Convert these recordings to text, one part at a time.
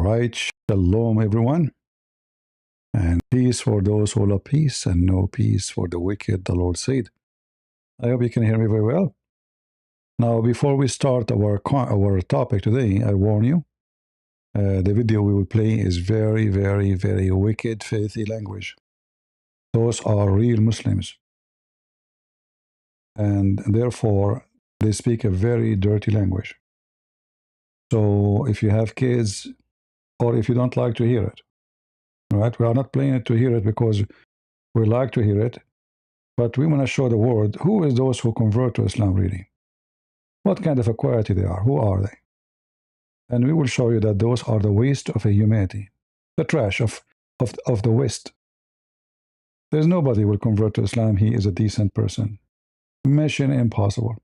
right, shalom everyone, and peace for those who love peace, and no peace for the wicked, the Lord said. I hope you can hear me very well. Now, before we start our topic today, I warn you, the video we will play is very, very, very wicked, filthy language. Those are real Muslims, and therefore they speak a very dirty language. So if you have kids, or if you don't like to hear it, right? We are not playing it to hear it because we like to hear it, but we want to show the world who is those who convert to Islam really. What kind of a quality they are? Who are they? And we will show you that those are the waste of a humanity, the trash of the West. There's nobody who will convert to Islam. He is a decent person. Mission impossible.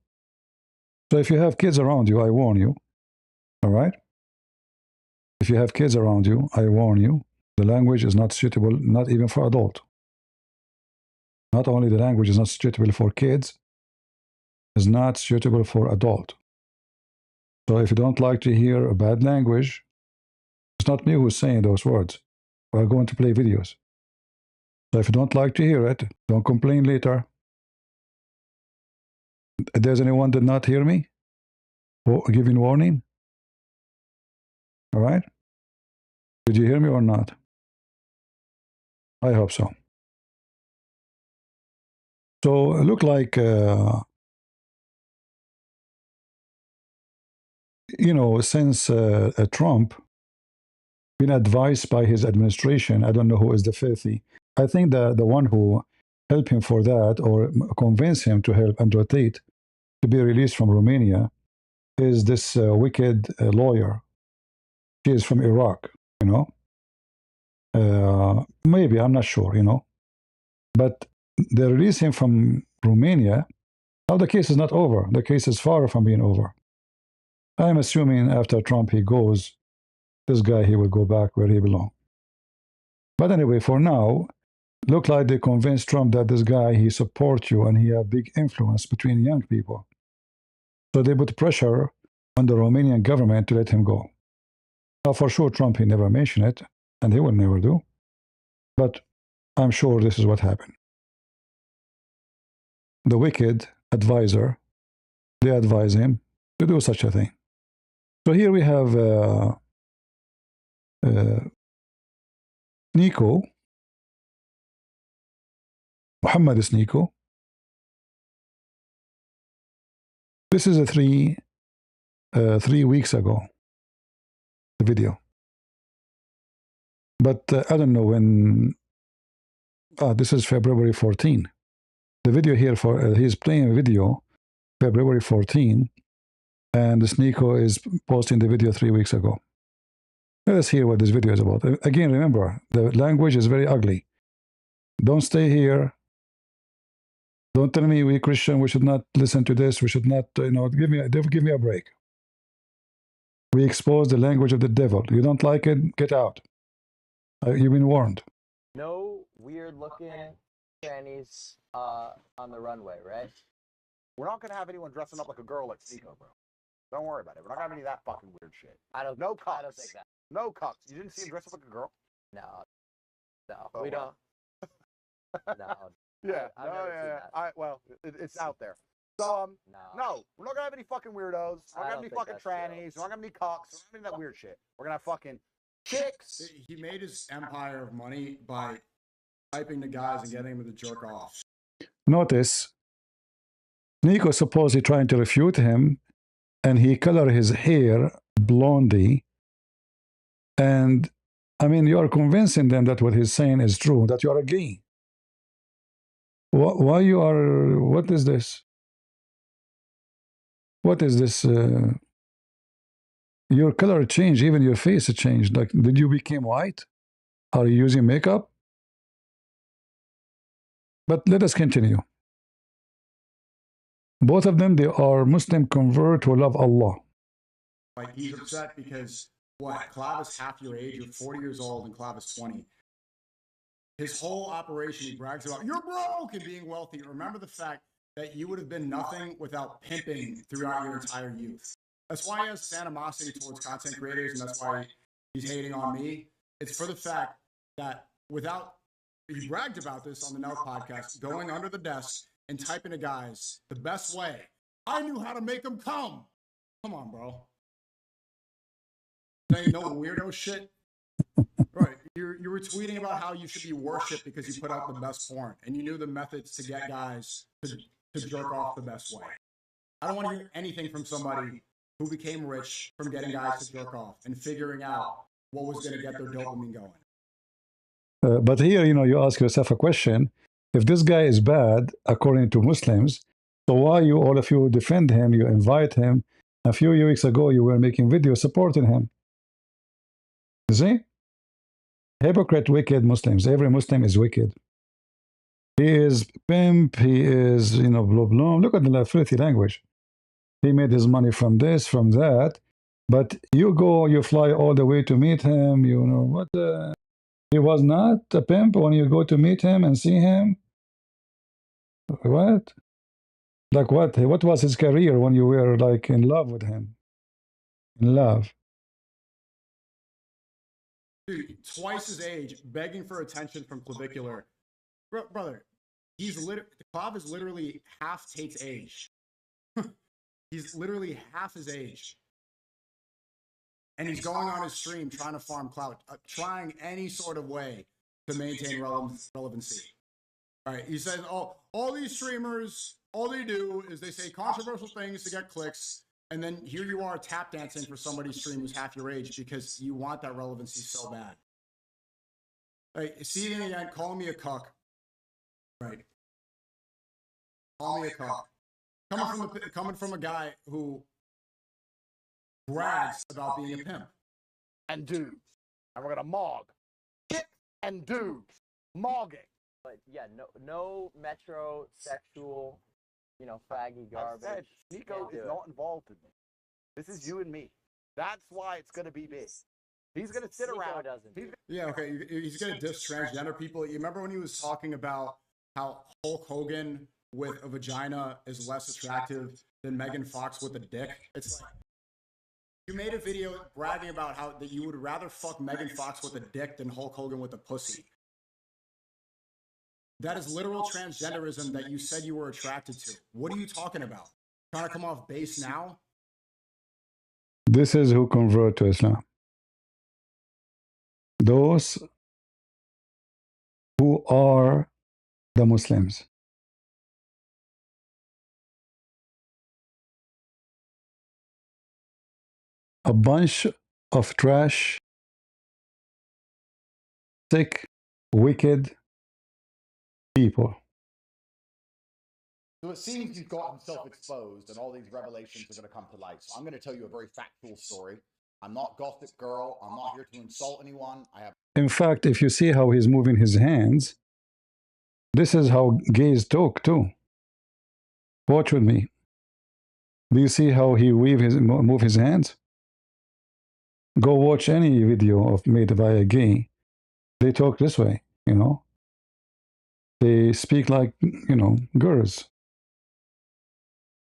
So if you have kids around you, I warn you. All right? If you have kids around you, I warn you, the language is not suitable, not even for adult. Not only the language is not suitable for kids, it's not suitable for adult. So if you don't like to hear a bad language, it's not me who's saying those words. We're going to play videos. So if you don't like to hear it, don't complain later. Does anyone did not hear me? Giving warning? All right? Did you hear me or not? I hope so. So it looked like, since Trump been advised by his administration, I don't know who is the filthy. I think the one who helped him for that or convinced him to help Andrew Tate to be released from Romania is this wicked lawyer. She is from Iraq, maybe, I'm not sure, But they release him from Romania. Now the case is not over. The case is far from being over. I'm assuming after Trump he goes, this guy, he will go back where he belongs. But anyway, for now, look like they convinced Trump that this guy, he supports you and he have big influence between young people. So they put pressure on the Romanian government to let him go. Now, for sure, Trump, he never mentioned it, and he will never do. But I'm sure this is what happened. The wicked advisor, they advise him to do such a thing. So here we have Sneako, Muhammad Sneako. This is a 3 weeks ago, the video. But I don't know when. This is February 14. The video here for he's playing a video February 14, and Sneako is posting the video 3 weeks ago. Let us hear what this video is about. Again, remember, the language is very ugly. Don't stay here. Don't tell me we Christian, we should not listen to this. We should not, give me a break. We expose the language of the devil. You don't like it, get out. You've been warned. No weird-looking trannies on the runway, right? We're not gonna have anyone dressing up like a girl like Sneako, bro. Don't worry about it. We're not gonna have any of that fucking weird shit. I don't think that. No cucks. You didn't see him dress up like a girl? No, Oh, we don't. No. Yeah. I've never seen that. It's out there. So No. we're not gonna have any fucking weirdos. We're not gonna have any fucking trannies. We're not gonna have any cucks. We're not gonna have any of that weird shit. We're gonna have fucking chicks. He made his empire of money by typing the guys and getting them to jerk off. Notice, Sneako supposedly trying to refute him, and he colored his hair blondie. And I mean, you are convincing them that what he's saying is true, that you are a gay. Why you are, what is this? What is this? Your color changed, even your face changed. Like, did you become white? Are you using makeup? But let us continue. Both of them, they are Muslim convert who love Allah. Like, he's upset because, Clav is half your age, you're 40 years old, and Clav is 20. His whole operation, he brags about, you're broke and being wealthy. Remember the fact that you would have been nothing without pimping throughout your entire youth. That's why he has this animosity towards content creators, and that's why he's hating on me. It's for the fact that he bragged about this on the Now podcast, going under the desk and typing to guys the best way. I knew how to make them come. Come on, bro. Ain't no weirdo shit. Right. You were tweeting about how you should be worshipped because you put out the best porn, and you knew the methods to get guys to jerk off the best way. I don't want to hear anything from somebody who became rich from getting guys to jerk off and figuring out what was going to get their dopamine going. But here, you ask yourself a question. If this guy is bad, according to Muslims, so why all of you defend him, you invite him? A few weeks ago, you were making videos supporting him. You see? Hypocrite, wicked Muslims. Every Muslim is wicked. He is pimp, he is, blah, blah. Look at the filthy language. He made his money from this, from that. But you fly all the way to meet him, what? He was not a pimp when you go to meet him and see him? What? Like what? What was his career when you were like in love with him? In love. Dude, twice his age, begging for attention from clavicular. Brother, Clav is literally half Tate's age. He's literally half his age. And he's going on his stream trying to farm clout, trying any sort of way to maintain relevancy. All right, he says, all these streamers, all they do is they say controversial things to get clicks, and then here you are tap dancing for somebody's stream who's half your age because you want that relevancy so bad. Right, see it again, calling me a cuck. Right. Call me a cuck. Coming from a guy who brags about being a pimp. And dudes. And we're gonna mog. Chicks and dudes. Mogging. But yeah, no metrosexual, faggy garbage. I said, Sneako is not involved in this. This is you and me. That's why it's gonna be big. He's gonna sit Sneako around. doesn't. Yeah, okay. He's gonna diss transgender people. You remember when he was talking about how Hulk Hogan with a vagina is less attractive than Megan Fox with a dick? It's like you made a video bragging about how that you would rather fuck Megan Fox with a dick than Hulk Hogan with a pussy. That is literal transgenderism that you said you were attracted to. What are you talking about? Trying to come off base now? This is who convert to Islam. Those who are the Muslims. A bunch of trash, sick, wicked people. So it seems he's got himself exposed and all these revelations are going to come to light. So I'm going to tell you a very factual story. I'm not Gothic Girl. I'm not here to insult anyone. In fact, if you see how he's moving his hands, this is how gays talk too. Watch with me. Do you see how he move his hands? Go watch any video made by a gay. They talk this way, They speak like, girls.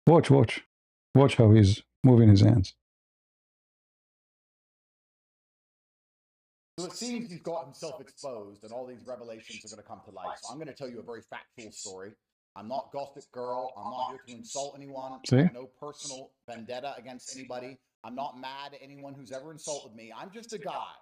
Watch. Watch how he's moving his hands. So it seems he's got himself exposed and all these revelations are going to come to light. So I'm going to tell you a very factual story. I'm not Gothic Girl. I'm not here to insult anyone. See? I have no personal vendetta against anybody. I'm not mad at anyone who's ever insulted me. I'm just a guy.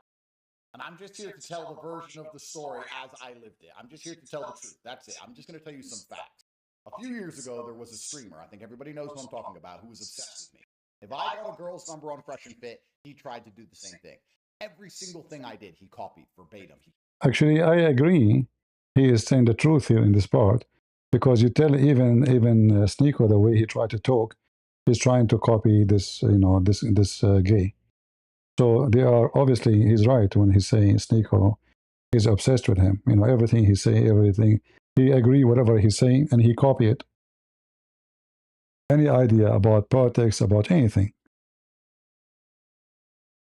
And I'm just here to tell the version of the story as I lived it. I'm just here to tell the truth. That's it. I'm just going to tell you some facts. A few years ago, there was a streamer, I think everybody knows who I'm talking about, who was obsessed with me. If I got a girl's number on Fresh and Fit, he tried to do the same thing. Every single thing I did, he copied verbatim. Actually, I agree. He is saying the truth here in this part, because you tell even Sneako, the way he tried to talk, he's trying to copy this, this gay. So they are obviously, he's right when he's saying Sneako is obsessed with him. Everything he say, everything he agree, whatever he's saying, and he copy it. Any idea about politics, about anything?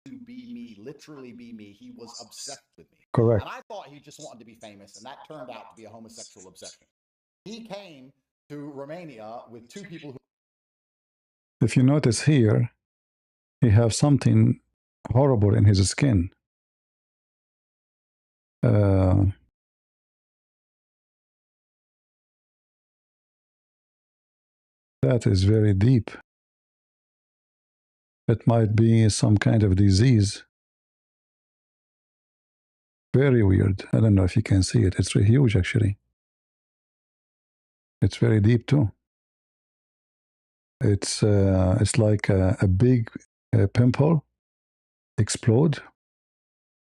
To be me, literally be me. He was obsessed with me. Correct. And I thought he just wanted to be famous, and that turned out to be a homosexual obsession. He came to Romania with two people who... If you notice here, he has something horrible in his skin. That is very deep. It might be some kind of disease. Very weird. I don't know if you can see it. It's huge, actually. It's very deep too. It's like a big pimple explode,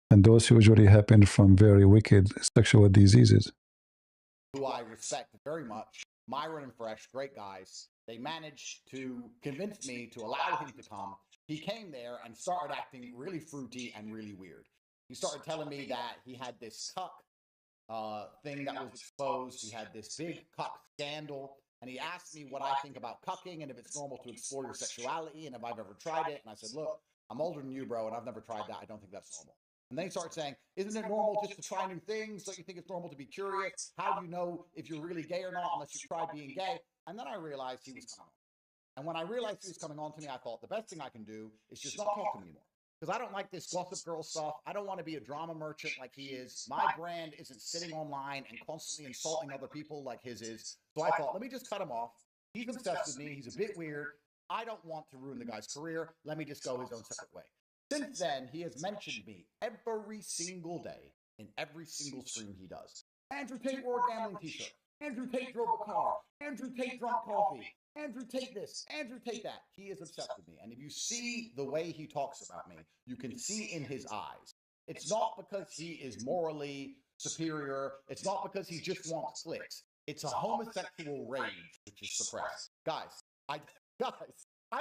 and those usually happen from very wicked sexual diseases. Who I respect very much, Myron and Fresh, great guys. They managed to convince me to allow him to come. He came there and started acting really fruity and really weird. He started telling me that he had this cuck thing that was exposed. He had this big cuck scandal. And he asked me what I think about cucking and if it's normal to explore your sexuality and if I've ever tried it. And I said, look, I'm older than you, bro, and I've never tried that. I don't think that's normal. And then he started saying, isn't it normal just to try new things? Don't you think it's normal to be curious? How do you know if you're really gay or not unless you try being gay? And then I realized he was coming on. And when I realized he was coming on to me, I thought the best thing I can do is just not talk to him anymore. Because I don't like this gossip girl stuff. I don't want to be a drama merchant like he is. My brand isn't sitting online and constantly insulting other people like his is. So I thought, let me just cut him off. He's obsessed with me. He's a bit weird. I don't want to ruin the guy's career. Let me just go his own separate way. Since then, he has mentioned me every single day in every single stream he does. Andrew Tate wore a gambling t-shirt. Andrew Tate drove a car. Andrew Tate drank coffee. Andrew Tate this. Andrew Tate that. He is obsessed with me. And if you see the way he talks about me, you can see in his eyes. It's not because he is morally superior. It's not because he just wants clicks. It's a homosexual rage which is suppressed. Guys, I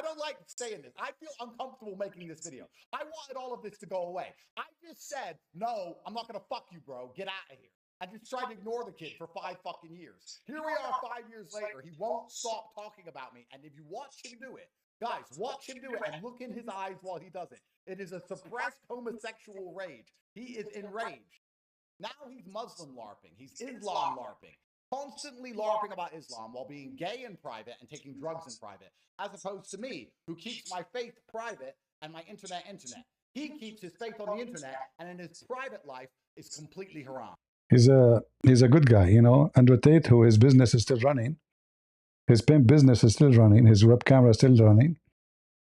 don't like saying this. I feel uncomfortable making this video. I wanted all of this to go away. I just said, no, I'm not going to fuck you, bro. Get out of here. I just tried to ignore the kid for 5 fucking years. Here we are 5 years later. He won't stop talking about me. And if you watch him do it, guys, watch him do it and look in his eyes while he does it. It is a suppressed homosexual rage. He is enraged. Now he's Muslim LARPing. He's Islam LARPing. Constantly LARPing about Islam while being gay in private and taking drugs in private, as opposed to me, who keeps my faith private and my internet. He keeps his faith on the internet, and in his private life is completely haram. He's a good guy, you know. Andrew Tate, who his business is still running, his pimp business is still running, his web camera is still running.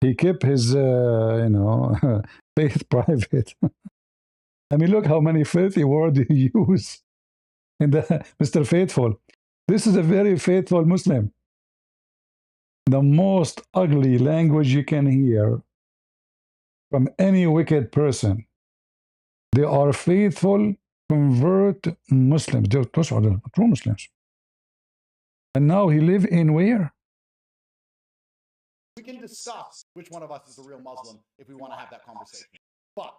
He kept his, faith private. I mean, look how many filthy words he use in the Mr. Faithful. This is a very faithful Muslim. The most ugly language you can hear from any wicked person. They are faithful, convert Muslims. Those are the true Muslims. And now he live in where? We can discuss which one of us is the real Muslim if we want to have that conversation. But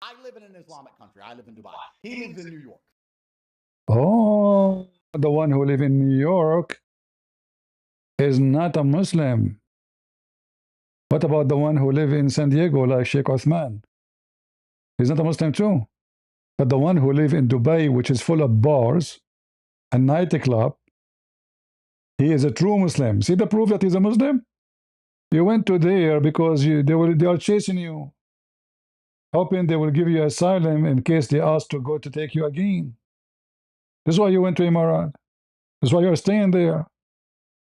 I live in an Islamic country. I live in Dubai. He lives in New York. Oh, the one who live in New York is not a Muslim. What about the one who live in San Diego, like Sheikh Uthman? He's not a Muslim too. But the one who live in Dubai, which is full of bars and nightclub, he is a true Muslim. See the proof that he's a Muslim? You went to there because they are chasing you, hoping they will give you asylum in case they ask to go to take you again. This is why you went to Emirat. This is why you're staying there.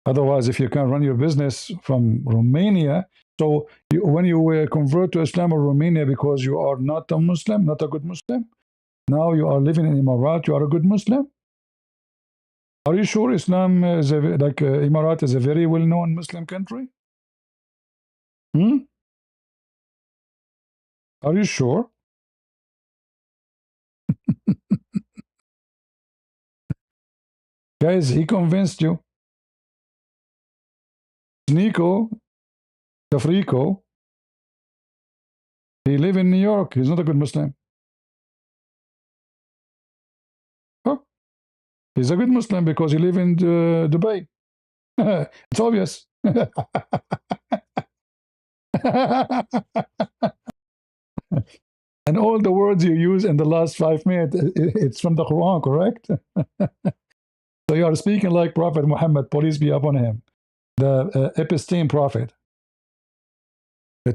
Otherwise, if you can run your business from Romania, so when you convert to Islam or Romania because you are not a Muslim, not a good Muslim, now you are living in Emirat, you are a good Muslim? Are you sure Islam is Emirat is a very well-known Muslim country? Are you sure? Guys, he convinced you. Sneako, the freako, he live in New York. He's not a good Muslim. Oh, he's a good Muslim because he live in Dubai. It's obvious. And all the words you use in the last 5 minutes, it's from the Quran, correct? So you are speaking like Prophet Muhammad, peace be upon him, the episteme prophet.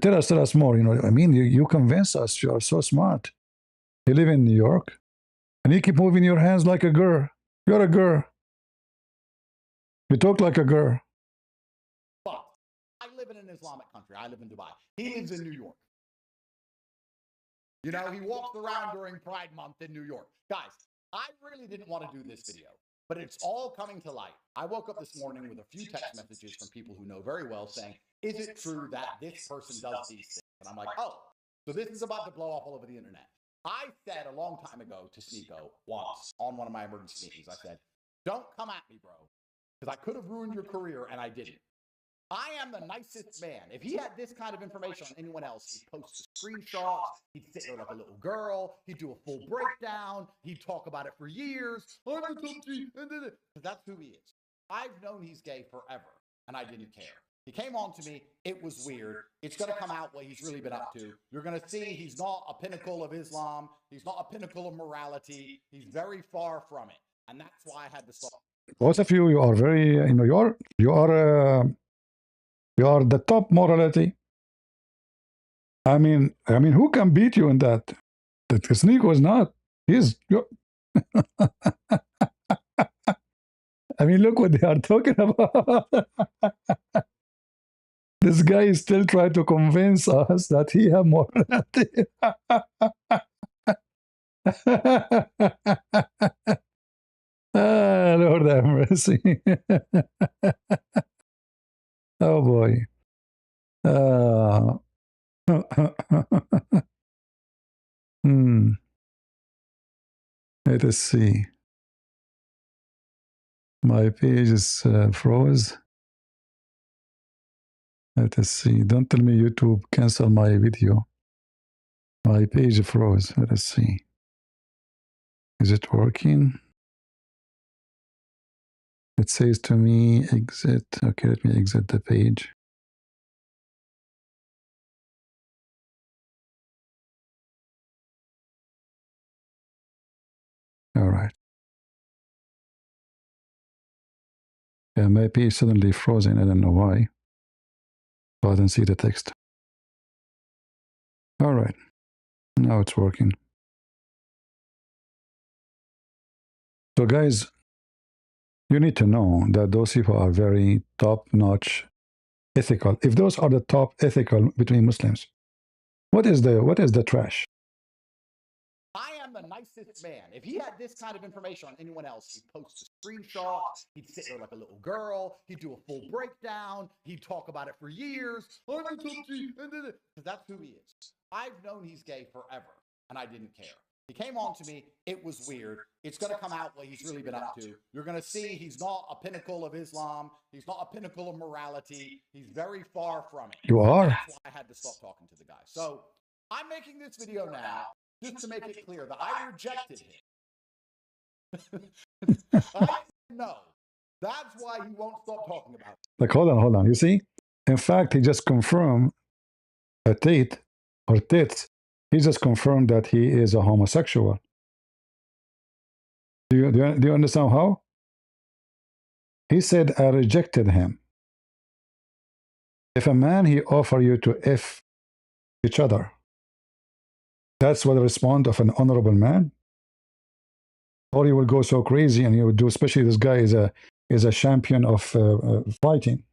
Tell us more. You know, I mean, you convince us. You are so smart. You live in New York. And you keep moving your hands like a girl. You're a girl. You talk like a girl. But I live in an Islamic country. I live in Dubai. He lives in New York. You know, he walks around during Pride Month in New York. Guys, I really didn't want to do this video, but it's all coming to light. I woke up this morning with a few text messages from people who know very well saying, is it true that this person does these things? And I'm like, oh, so this is about to blow up all over the internet. I said a long time ago to Sneako once on one of my emergency meetings, I said, don't come at me, bro, because I could have ruined your career and I didn't. I am the nicest man. If he had this kind of information on anyone else, he'd post the screenshots, he'd sit there like a little girl, he'd do a full breakdown, he'd talk about it for years. Because that's who he is. I've known he's gay forever, and I didn't care. He came on to me. It was weird. It's going to come out what he's really been up to. You're going to see he's not a pinnacle of Islam. He's not a pinnacle of morality. He's very far from it. And that's why I had to stop. Both of you, you are very, you are the top morality. I mean, who can beat you in that? That Sneako is not. He's. I mean, look what they are talking about. This guy is still trying to convince us that he has morality. Ah, Lord have mercy. Oh boy. Let us see. My page is froze. Let us see. Don't tell me YouTube cancel my video. My page froze. Let us see. Is it working? It says to me exit. Okay, let me exit the page. All right. Yeah, my page suddenly frozen. I don't know why. So I don't see the text. All right. Now it's working. So guys, you need to know that those people are very top-notch ethical. If those are the top ethical between Muslims, what is the trash? I am the nicest man. If he had this kind of information on anyone else, he'd post the screenshots, he'd sit there like a little girl, he'd do a full breakdown, he'd talk about it for years. Because that's who he is. I've known he's gay forever, and I didn't care. He came on to me. It was weird. It's going to come out what he's really been up to. You're going to see he's not a pinnacle of Islam. He's not a pinnacle of morality. He's very far from it. You are. That's why I had to stop talking to the guy. So I'm making this video now just to make it clear that I rejected him. I know. That's why he won't stop talking about it. Like, hold on. You see? In fact, he just confirmed Tate or Tate. He just confirmed that he is a homosexual. Do you understand how? He said, I rejected him. If a man, he offer you to F each other, that's what the response of an honorable man? Or you will go so crazy and you would do, especially this guy is a champion of fighting.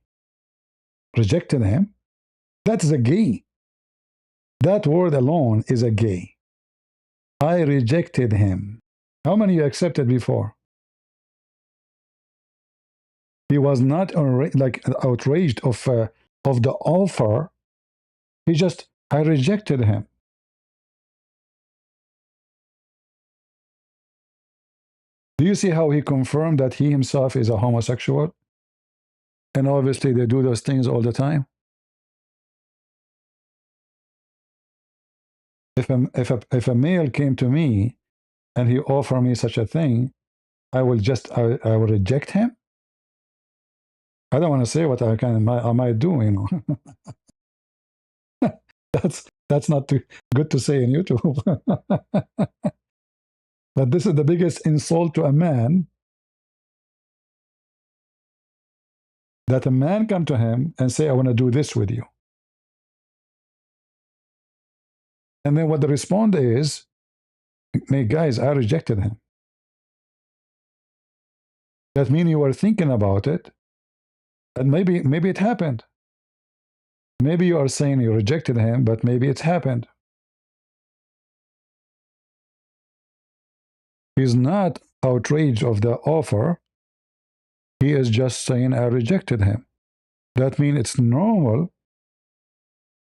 Rejected him? That is a gay. That word alone is a gay. I rejected him. How many you accepted before? He was not like outraged of the offer. He just, I rejected him. Do you see how he confirmed that he himself is a homosexual? And obviously they do those things all the time. If a male came to me and he offered me such a thing, I will reject him. I don't want to say what I might do, you know. That's not too good to say in YouTube. But this is the biggest insult to a man, that a man come to him and say, I want to do this with you. And then what the response is, hey, guys, I rejected him. That means you were thinking about it, and maybe it happened. Maybe you are saying you rejected him, but maybe it's happened. He's not outraged of the offer. He is just saying I rejected him. That means it's normal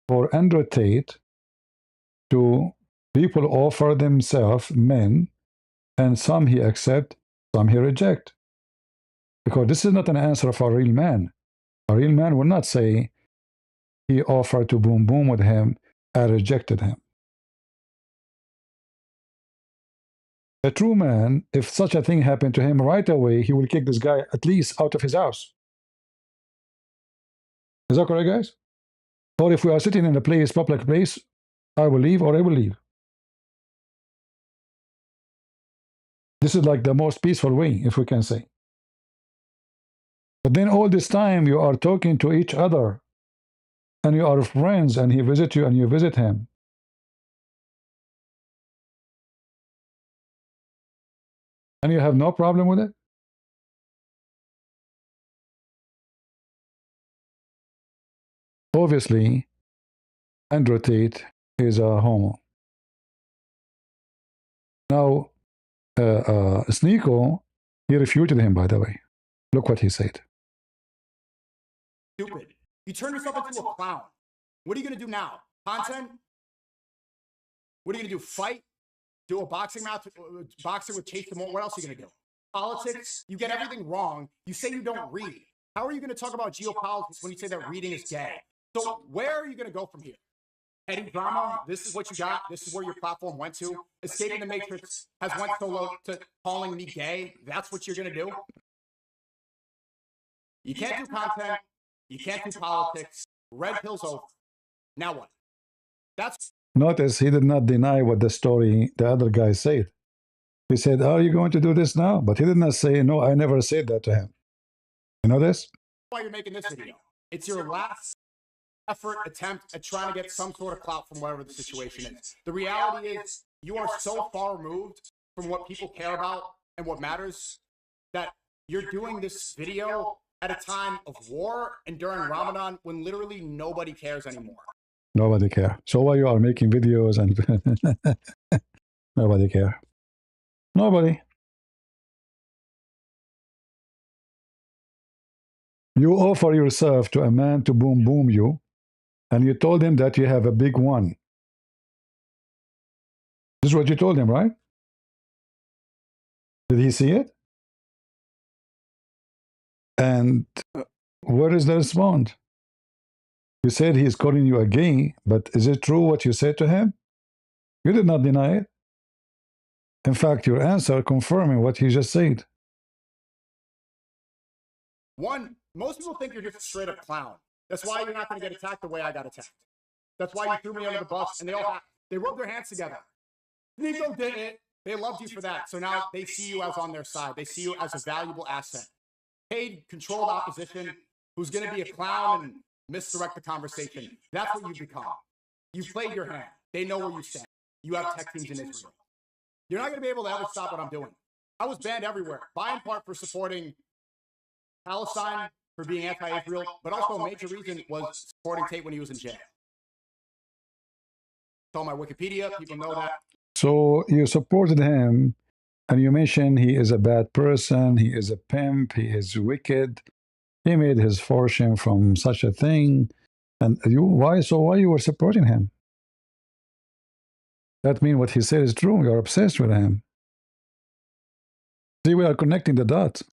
for Andrew Tate to people offer themselves men, and some he accept, some he reject. Because this is not an answer of a real man. A real man will not say he offered to boom boom with him, I rejected him. A true man, if such a thing happened to him right away, he will kick this guy at least out of his house. Is that correct, guys? Or if we are sitting in a place, public place, I will leave or I will leave. This is like the most peaceful way, if we can say. But then all this time you are talking to each other and you are friends and he visits you and you visit him. And you have no problem with it? Obviously, Andrew Tate is a homo. Now, Sneako, he refuted him, by the way. Look what he said. Stupid. You turn yourself into a clown. What are you going to do now? Content? What are you going to do? Fight? Do a boxing match? Boxing with Tate? What else are you going to do? Politics? You get everything wrong. You say you don't read. How are you going to talk about geopolitics when you say that reading is gay? So where are you going to go from here? Petty drama? This is what you got? This is where your platform went to? Escaping the Matrix has went so low to calling me gay? That's what you're going to do? You can't do content. You can't do politics. Red pill's over. Now what? That's... Notice he did not deny what the story the other guy said. He said, are you going to do this now? But he did not say, no, I never said that to him. You know this? Why you're making this video. It's your last effort, attempt at trying to get some sort of clout from whatever the situation is. The reality is you are so far removed from what people care about and what matters that you're doing this video at a time of war and during Ramadan when literally nobody cares anymore. Nobody care. So why you are making videos and nobody care. Nobody. You offer yourself to a man to boom boom you, and you told him that you have a big one. This is what you told him, right? Did he see it? And where is the response? You said he is calling you a gay, but is it true what you said to him? You did not deny it. In fact, your answer confirming what he just said. One, most people think you're just a straight up clown. That's why you're not going to get attacked the way I got attacked. That's why you threw me under the bus, and they rubbed their hands together. Sneako did it. They loved you for that. So now they see you as on their side. They see you as a valuable asset. Paid, controlled opposition who's going to be a clown and misdirect the conversation. That's what you've become. You've played your hand. They know where you stand. You have tech teams in Israel. You're not going to be able to ever stop what I'm doing. I was banned everywhere, by and part for supporting Palestine, for being anti-Israel, but also a major reason was supporting Tate when he was in jail. It's on my Wikipedia. People know that. So you supported him, and you mentioned he is a bad person, he is a pimp, he is wicked, he made his fortune from such a thing. And why you were supporting him? That means what he said is true. You're obsessed with him. See, we are connecting the dots.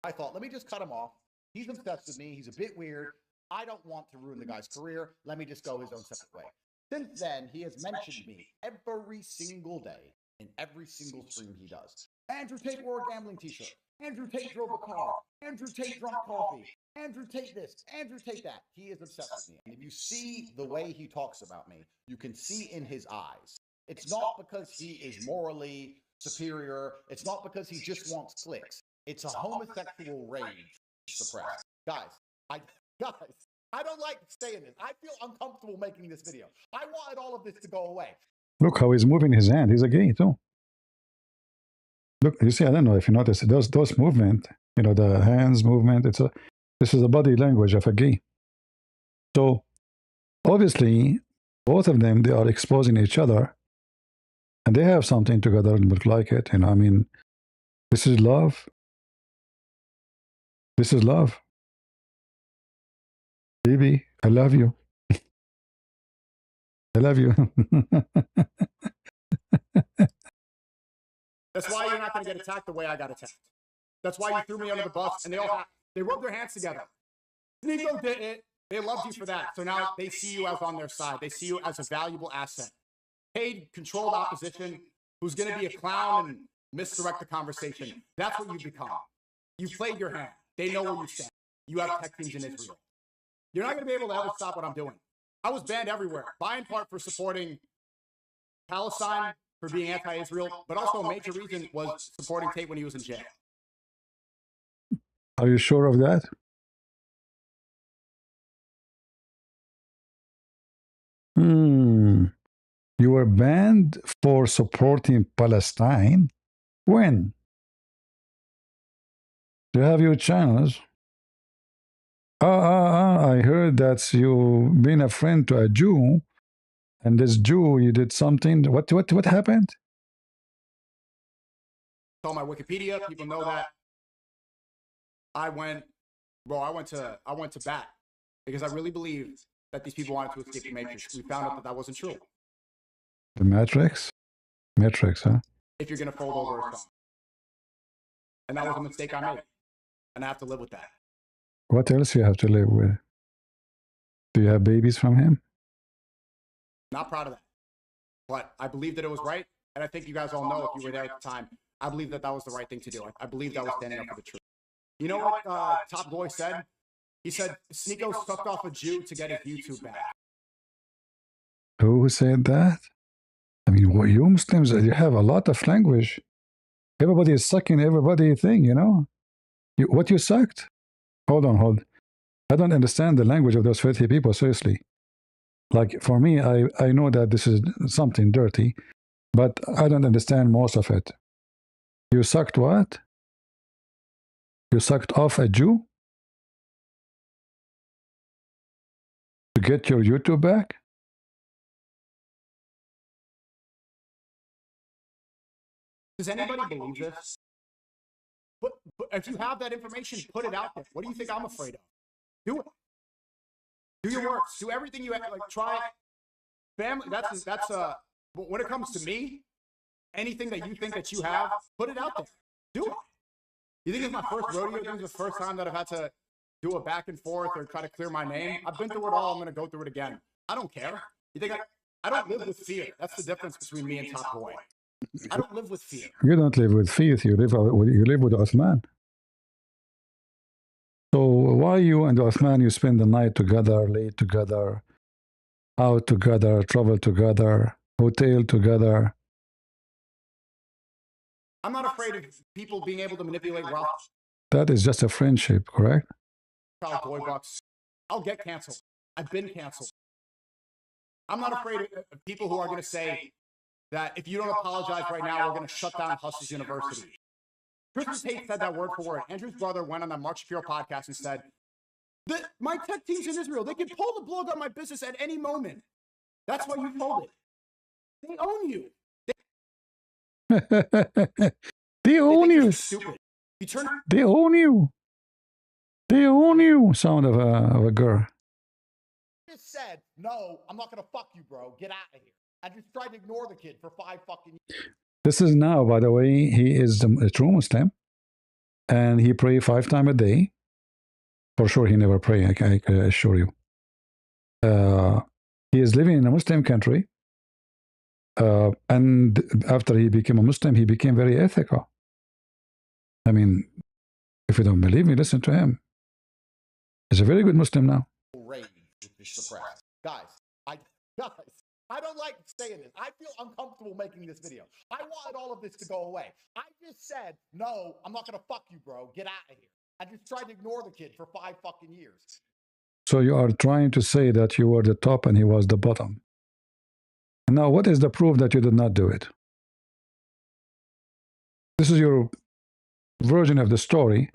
I thought, let me just cut him off. He's obsessed with me. He's a bit weird. I don't want to ruin the guy's career. Let me just go his own separate way. Since then, he has mentioned me every single day in every single stream he does. Andrew Tate wore a gambling t-shirt. Andrew Tate drove a car. Andrew Tate drank coffee. Andrew Tate this. Andrew Tate that. He is obsessed with me. And if you see the way he talks about me, you can see in his eyes. It's not because he is morally superior. It's not because he just wants clicks. It's a homosexual rage suppressed. Guys, I don't like saying this. I feel uncomfortable making this video. I wanted all of this to go away. Look how he's moving his hand. He's a gay too. Look, you see, I don't know if you notice those movement, the hands movement. This is the body language of a gay. So obviously, both of them, they are exposing each other, and they have something together and look like it. I mean, this is love. This is love, baby. I love you. I love you. That's why you're not going to get attacked the way I got attacked. That's why you threw me under the bus, and they rubbed their hands together. Sneako did it. They loved you for that. So now they see you as on their side. They see you as a valuable asset. Paid, controlled opposition who's going to be a clown and misdirect the conversation. That's what you become. You played your hand. They know where you stand. You have tech teams in Israel. You're not going to be able to ever stop what I'm doing. I was banned everywhere, by in part for supporting Palestine, for being anti-Israel, but also a major reason was supporting Tate when he was in jail. Are you sure of that? You were banned for supporting Palestine? When? Do you have your channels? I heard that you been a friend to a Jew, and this Jew, you did something. What happened? On my Wikipedia, people know that I went to bat because I really believed that these people wanted to escape the Matrix. We found out that wasn't true. The Matrix? Matrix, huh? If you're going to fold over a song. And that was a mistake I made. And I have to live with that. What else you have to live with? Do you have babies from him? Not proud of that. But I believe that it was right. And I think you guys all know, if you were there at the time, I believe that was the right thing to do. I believe that was standing up for the truth. You know what Top Boy said? He said, Sneako sucked off a Jew to get his YouTube back. Who said that? I mean, you Muslims, you have a lot of language. Everybody is sucking everybody thing, What you sucked? Hold on. I don't understand the language of those filthy people, seriously. Like, for me, I know that this is something dirty, but I don't understand most of it. You sucked what? You sucked off a Jew? To get your YouTube back? Does anybody believe this? But if you have that information, put it out there. What do you think I'm afraid of? Do it. Do your works. Do everything you have. Like, try it. Family. When it comes to me, anything that you think that you have, put it out there. Do it. You think it's my first rodeo? You think it's the first time that I've had to do a back and forth or try to clear my name? I've been through it all. I'm going to go through it again. I don't care. You think I don't live with fear. That's the difference between me and Top Boy. I don't live with fear. You don't live with fear. You live with Uthman. So why you and Uthman, you spend the night together, late together, out together, travel together, hotel together? I'm not afraid of people being able to manipulate wealth. That is just a friendship, correct? Boy bucks. I'll get canceled. I've been canceled. I'm not afraid of people who are going to say that if you don't apologize right now, we're going to shut down Hustlers University. Chris Tate said that word for word. Andrew's brother went on that Mark Shapiro podcast and said, my tech team's in Israel. They can pull the plug on my business at any moment. That's why you folded. They own you. They own you. Stupid. They own you. They own you. Sound of a girl. I just said, no, I'm not going to fuck you, bro. Get out of here. I just tried to ignore the kid for 5 fucking years. This is now, by the way, he is a true Muslim. And he pray 5 times a day. For sure, he never pray, I assure you. He is living in a Muslim country. And after he became a Muslim, he became very ethical. I mean, if you don't believe me, listen to him. He's a very good Muslim now. Rage, which is suppressed. Guys, I don't like saying this. I feel uncomfortable making this video. I wanted all of this to go away. I just said, no, I'm not going to fuck you, bro. Get out of here. I just tried to ignore the kid for 5 fucking years. So you are trying to say that you were the top and he was the bottom. Now, what is the proof that you did not do it? This is your version of the story.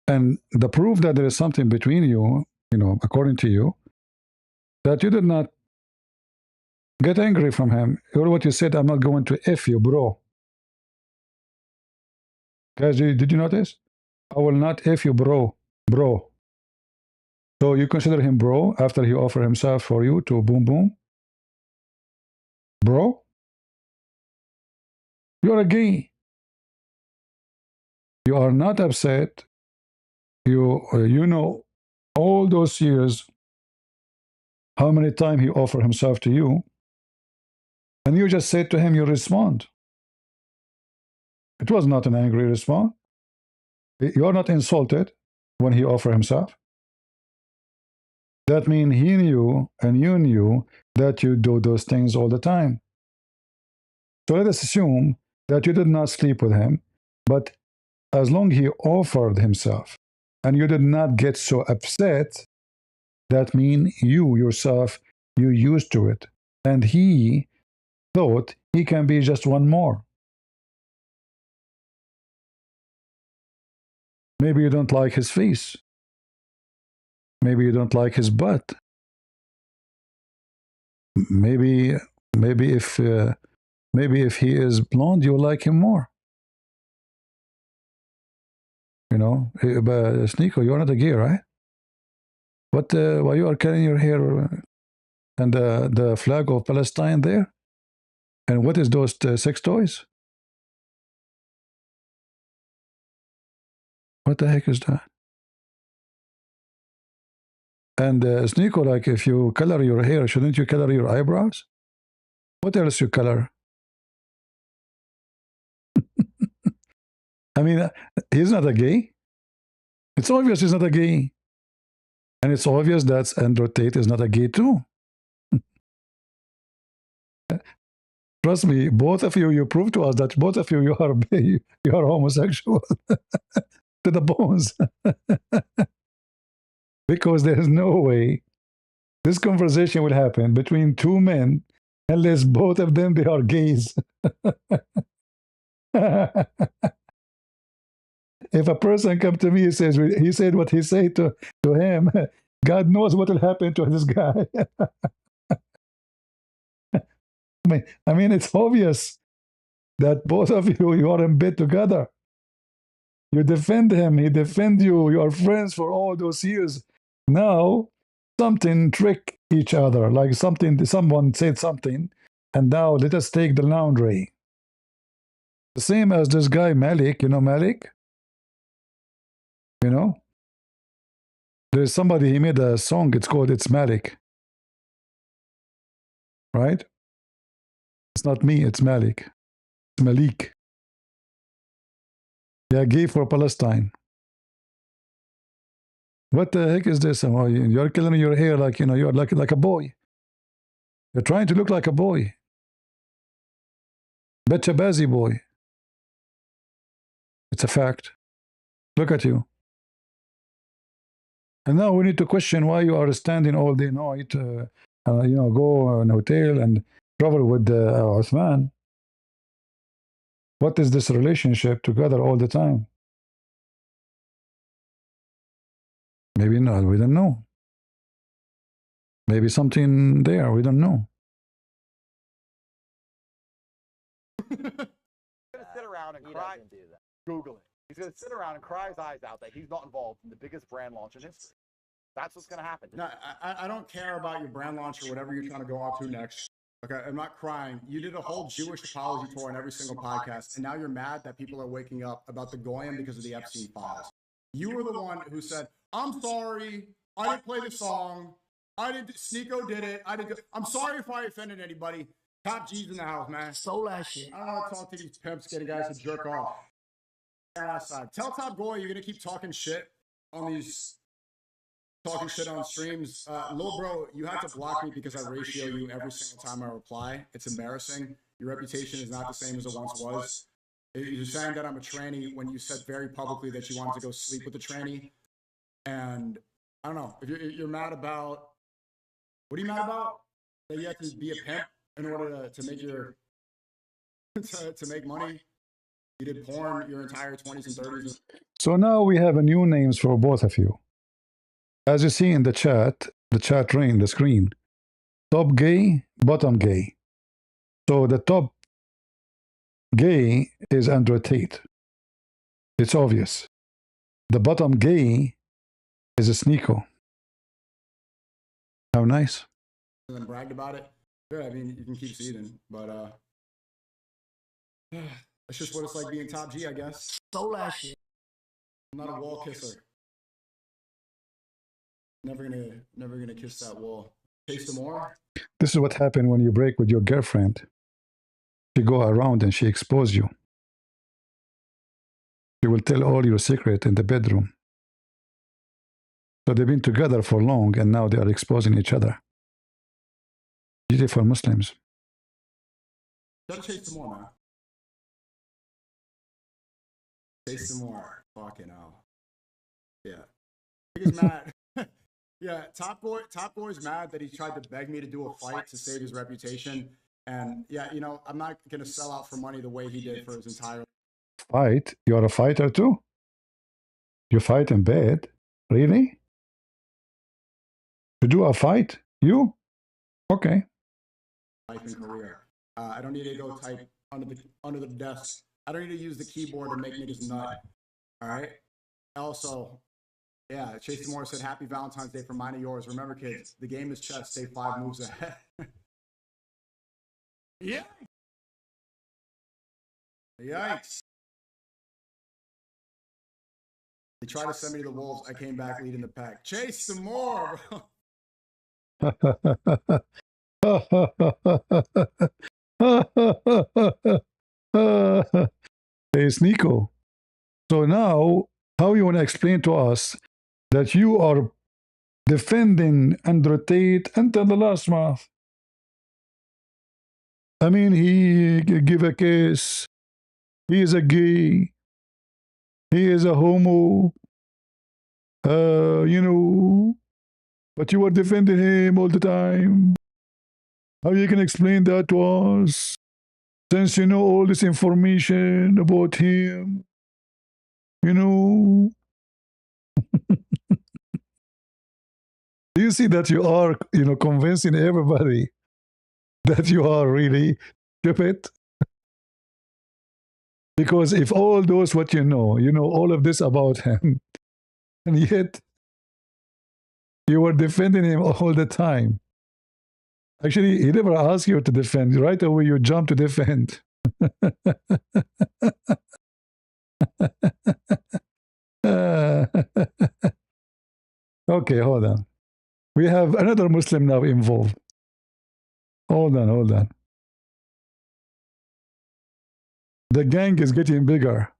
And the proof that there is something between you, according to you, that you did not get angry from him. Or what you said, I'm not going to F you, bro. Guys, did you notice? I will not F you, bro. Bro. So you consider him bro after he offered himself for you to boom boom? Bro? You're a gay. You are not upset. You know all those years how many times he offered himself to you, and you just said to him, you respond. It was not an angry response. You are not insulted when he offered himself. That means he knew and you knew that you do those things all the time. So let us assume that you did not sleep with him, but as long as he offered himself and you did not get so upset, that means you yourself, you used to it. And he thought he can be just one more. Maybe you don't like his face. Maybe you don't like his butt. Maybe if he is blonde, you like him more. But Sneako, you're not a gay, right? But why you are carrying your hair and the flag of Palestine there? And what is those sex toys? What the heck is that? And Sneako, like if you color your hair, shouldn't you color your eyebrows? What else you color? I mean, he's not a gay. It's obvious he's not a gay. And it's obvious that Andrew Tate is not a gay too. Trust me, both of you, you prove to us that both of you, you are homosexual to the bones. Because there is no way this conversation will happen between two men unless both of them, they are gays. If a person come to me and says he said what he said to him, God knows what will happen to this guy. I mean, it's obvious that both of you are in bed together. You defend him, he defend you. You are friends for all those years. Now, something trick each other, like someone said something, and now let us take the laundry. The same as this guy Malik. You know Malik? There's somebody, he made a song, it's called It's Malik. Right? It's not me, it's Malik. It's Malik. Yeah, gay for Palestine. What the heck is this? You're killing your hair like, you're like a boy. You're trying to look like a boy. Betchabazi boy. It's a fact. Look at you. And now we need to question why you are standing all day night, go in a hotel and travel with Uthman. What is this relationship together all the time? Maybe not, we don't know. Maybe something there, we don't know. He's gonna sit around and cry. Google it. He's gonna sit around and cry his eyes out that he's not involved in the biggest brand launch in history. That's what's gonna happen. No, I don't care about your brand launch or whatever you're trying to go off to next. Okay, I'm not crying. You did a whole Jewish apology tour on every single podcast, and now you're mad that people are waking up about the Goyim because of the Epstein files. You were the one who said, "I'm sorry, I didn't play the song. Sneako did it. I'm sorry if I offended anybody." Top G's in the house, man. Stole that shit. I don't want to talk to these pimps getting guys to jerk off. Tell Top Goy you're gonna keep talking shit on these. Talking shit on streams. Lil bro, you have to block me because I ratio you every single time I reply. It's embarrassing. Your reputation is not the same as it once was. You're saying that I'm a tranny when you said very publicly that you wanted to go sleep with a tranny. And I don't know, if you're mad about, what are you mad about? That you have to be a pimp in order to make your, to make money? You did porn your entire 20s and 30s. So now we have a new names for both of you. As you see in the chat ring, the screen, top gay, bottom gay. So the top gay is Andrew Tate. It's obvious. The bottom gay is a Sneako. How nice. And then bragged about it. Yeah, I mean, you can keep seething, but that's just what it's like being top G, I guess. So last shit. I'm not a wall kisser. Never gonna kiss that wall. Taste some more. This is what happened when you break with your girlfriend. She go around and she expose you. She will tell all your secret in the bedroom. So they've been together for long and now they are exposing each other. Beautiful Muslims. Gotta chase some more, man. Chase some more. Fucking hell. Yeah. He's mad. Yeah, Top Boy's mad that he tried to beg me to do a fight to save his reputation. And yeah, you know, I'm not gonna sell out for money the way he did for his entire Fight? You're a fighter too? You fight in bed? Really? To do a fight? You? Okay. life and career. I don't need to go type under the desk. I don't need to use the keyboard to make niggas nut. All right. Also, yeah, Chase Moore said, "Happy Valentine's Day from mine and yours." Remember, kids, the game is chess. Stay 5 moves ahead. Yeah. Yikes. They tried to send me to the Wolves. I came back leading the pack. Chase some more, bro. Hey, Sneako. So now, how you want to explain to us that you are defending Andrew Tate until the last month? I mean, he give a case. He is a gay. He is a homo. You know, but you are defending him all the time. How you can explain that to us? Since you know all this information about him, you know. Do you see that you are, convincing everybody that you are really stupid? Because if all those what you know all of this about him, and yet you were defending him all the time. Actually, he never asked you to defend. Right away, you jump to defend. Okay, hold on. We have another Muslim now involved. Hold on. The gang is getting bigger.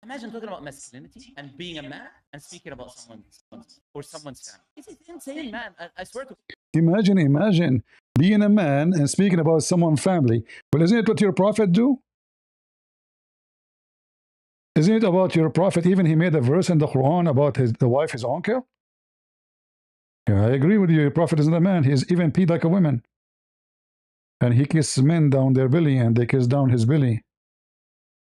Imagine talking about masculinity and being a man and speaking about someone's family. It's insane, man. I swear to. Imagine being a man and speaking about someone's family. Well, isn't it what your prophet do? Isn't it about your prophet? Even he made a verse in the Quran about the wife, his uncle. Yeah, I agree with you. Your prophet isn't a man. He's even peed like a woman. And he kisses men down their belly and they kiss down his belly.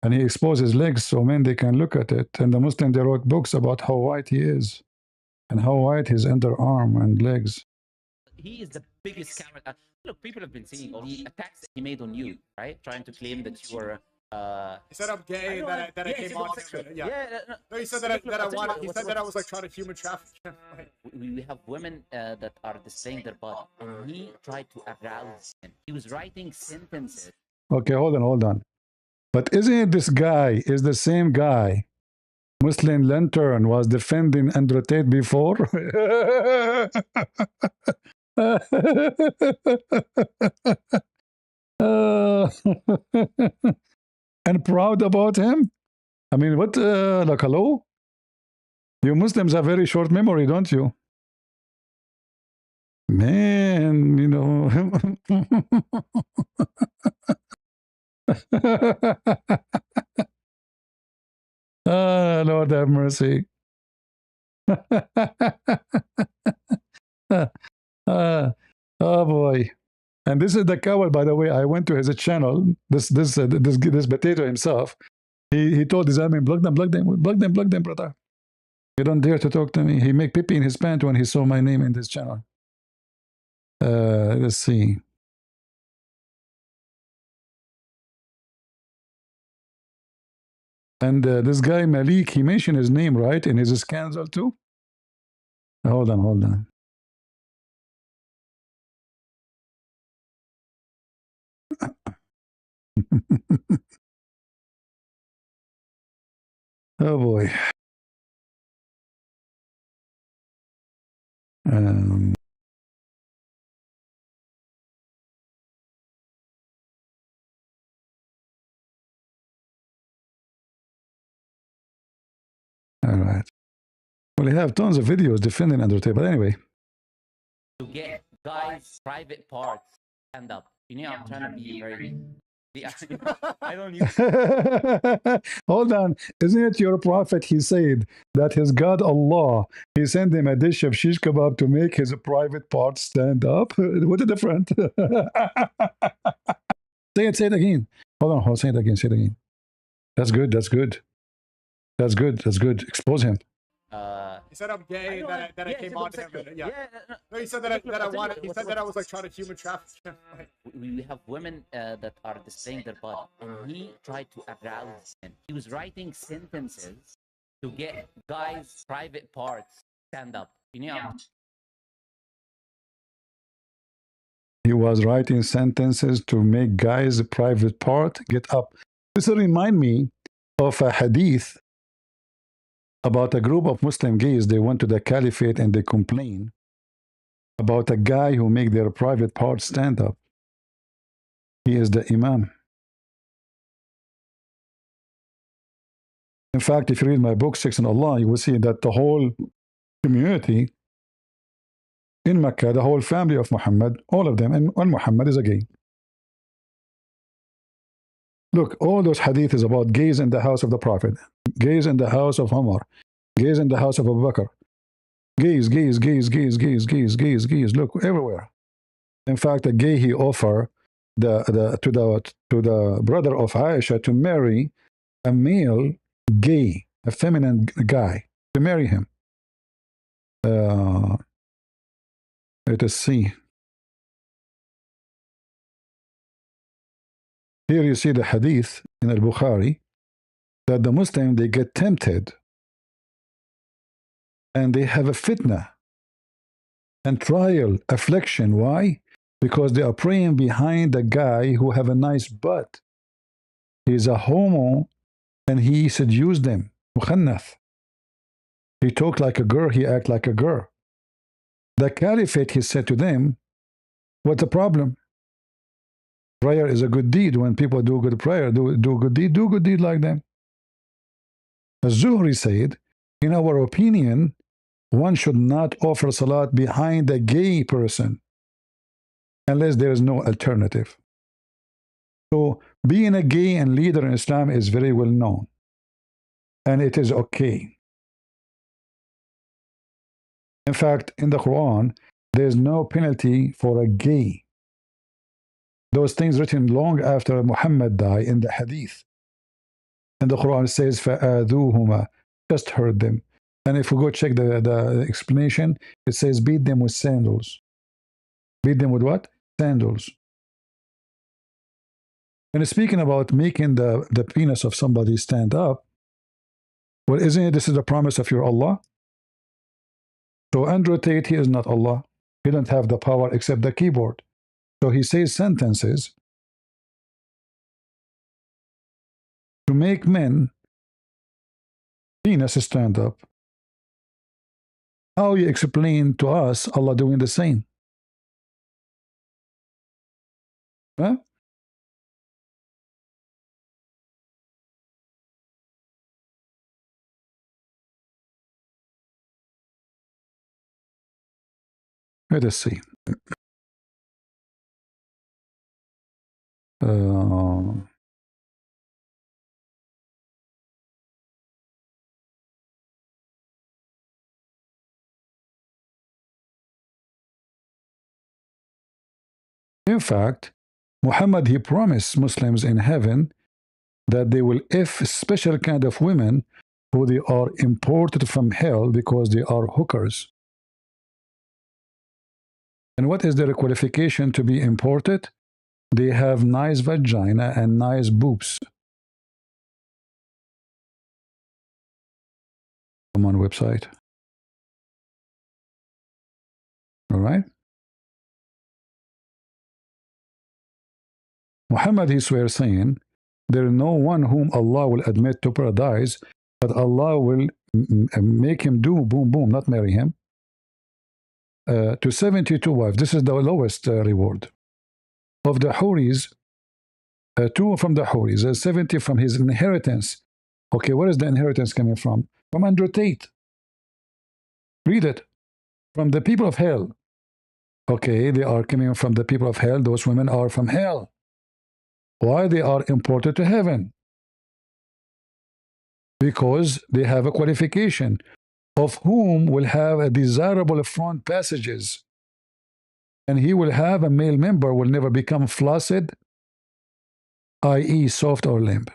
And he exposes his legs so men they can look at it. And the Muslim, they wrote books about how white he is and how white his underarm and legs. He is the biggest coward. Look, people have been seeing all the attacks that he made on you, right? Trying to claim that you were. He said I'm gay. I came on. No, he said that I wanted. He said that I was like trying to human traffic. We have women that are displaying their body, and he tried to arouse them. He was writing sentences. Okay, hold on. But isn't this guy is the same guy Muslim Lantern was defending Andrew Tate before? And proud about him? I mean, what, like, hello? You Muslims have very short memory, don't you? Man, Lord have mercy. Oh boy. And this is the coward, by the way. I went to his channel. This potato himself. He told his admin, block them, brother. You don't dare to talk to me. He make pee in his pants when he saw my name in this channel. Let's see. And this guy Malik, he mentioned his name right in his scandal too. Hold on. Oh boy. All right. Well, they have tons of videos defending Undertale, but anyway. To get guys' private parts stand up. You know, I'm trying to be very. I don't use. Hold on. Isn't it your prophet? He said that his God Allah, he sent him a dish of shish kebab to make his private parts stand up. What a different. Say it again. Hold on. Say it again. That's good. Expose him. He said I'm gay, that I came on to him. No, he said that I wanted. He said that I was like trying to human traffic him. We have women that are displaying their body, and he tried to arouse them. He was writing sentences to get guys' private parts stand up. You know. He was writing sentences to make guys' private part get up. This remind me of a hadith about a group of Muslim gays. They went to the caliphate and they complained about a guy who make their private part stand up. He is the imam. In fact, if you read my book, Sex and Allah, you will see that the whole community in Mecca, the whole family of Muhammad, all of them, and Muhammad is a gay. Look, all those hadiths about gays in the house of the Prophet, gays in the house of Umar, gays in the house of Abu Bakr, gays. Look, everywhere. In fact, a gay he offered to the brother of Aisha to marry a male gay, a feminine guy, to marry him. Let us see. Here you see the hadith in al-Bukhari that the Muslim, they get tempted and they have a fitna and trial, affliction. Why? Because they are praying behind a guy who have a nice butt. He's a homo and he seduced them. Mukhannath. He talked like a girl, he act like a girl. The caliphate, he said to them, what's the problem? Prayer is a good deed. When people do good prayer, do good deed like them. Az-Zuhri said, in our opinion, one should not offer salat behind a gay person unless there is no alternative. So being a gay and leader in Islam is very well known. And it is okay. In fact, in the Quran, there is no penalty for a gay. Those things written long after Muhammad died in the hadith. And the Quran says, فَآذُوهُمَا, just hurt them. And if we go check the explanation, it says beat them with sandals. Beat them with what? Sandals. And speaking about making the penis of somebody stand up, well, isn't it this is the promise of your Allah? So Andrew Tate, he is not Allah. He doesn't have the power except the keyboard. So he says sentences to make men penis stand up. How you explain to us Allah doing the same? Huh? Let us see. In fact, Muhammad, he promised Muslims in heaven that they will if special kind of women who they are imported from hell because they are hookers. And what is their qualification to be imported? They have nice vagina and nice boobs. Come on website. All right. Muhammad, he swears, saying, there is no one whom Allah will admit to paradise, but Allah will make him do boom, boom, not marry him, to 72 wives. This is the lowest reward. Of the Houris, 2 from the Houris, 70 from his inheritance. Okay, where is the inheritance coming from? From under Tate. Read it. From the people of hell. Okay, they are coming from the people of hell. Those women are from hell. Why they are imported to heaven? Because they have a qualification, of whom will have a desirable front passages, and he will have a male member will never become flaccid, i.e. soft or limp.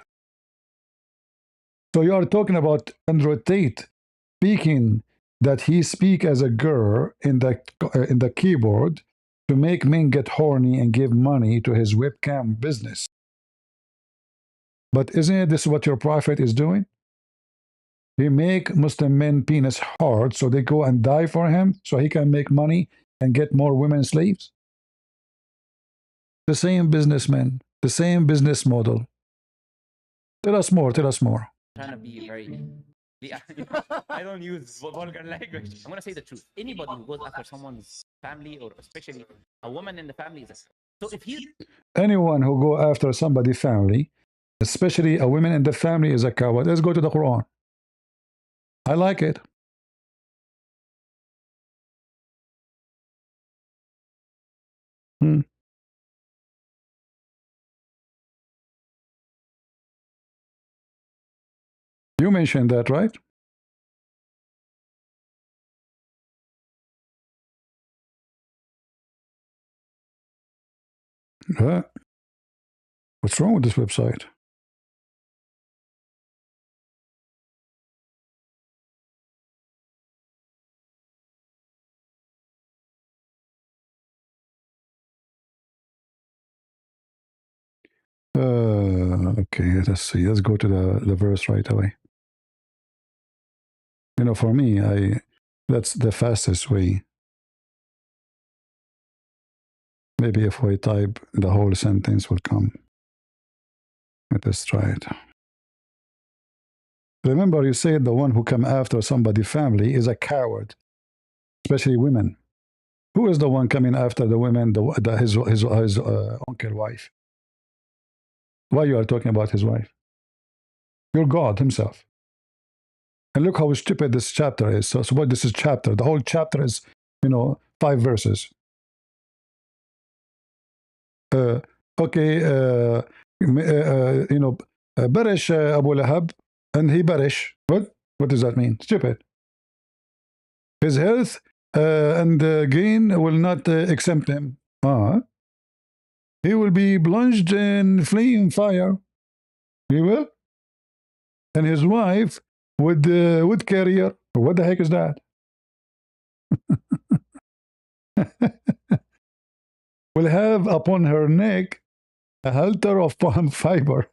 So you are talking about Andrew Tate speaking that he speak as a girl in the keyboard to make men get horny and give money to his webcam business. But isn't this what your prophet is doing? He make Muslim men penis hard so they go and die for him so he can make money and get more women slaves. The same businessmen, the same business model. Tell us more, tell us more. Trying to be very... I don't use vulgar language. I'm going to say the truth. Anybody who goes after someone's family, or especially a woman in the family, is a... So if he... Anyone who go after somebody's family, especially a woman in the family, is a coward. Let's go to the Quran. I like it. You mentioned that, right? What's wrong with this website? Okay, let's see. Let's go to the verse right away. You know, for me, that's the fastest way. Maybe if we type, the whole sentence will come. Let us try it. Remember, you said the one who come after somebody's family is a coward, especially women. Who is the one coming after the women, his uncle wife? Why you are talking about his wife? Your God himself. And look how stupid this chapter is. So what this is chapter? The whole chapter is, 5 verses. Okay, Barish Abu Lahab, and he Barish. What? What does that mean? Stupid. His health and gain will not exempt him. He will be plunged in flame fire. He will. And his wife would carrier. What the heck is that? Will have upon her neck a halter of palm fiber.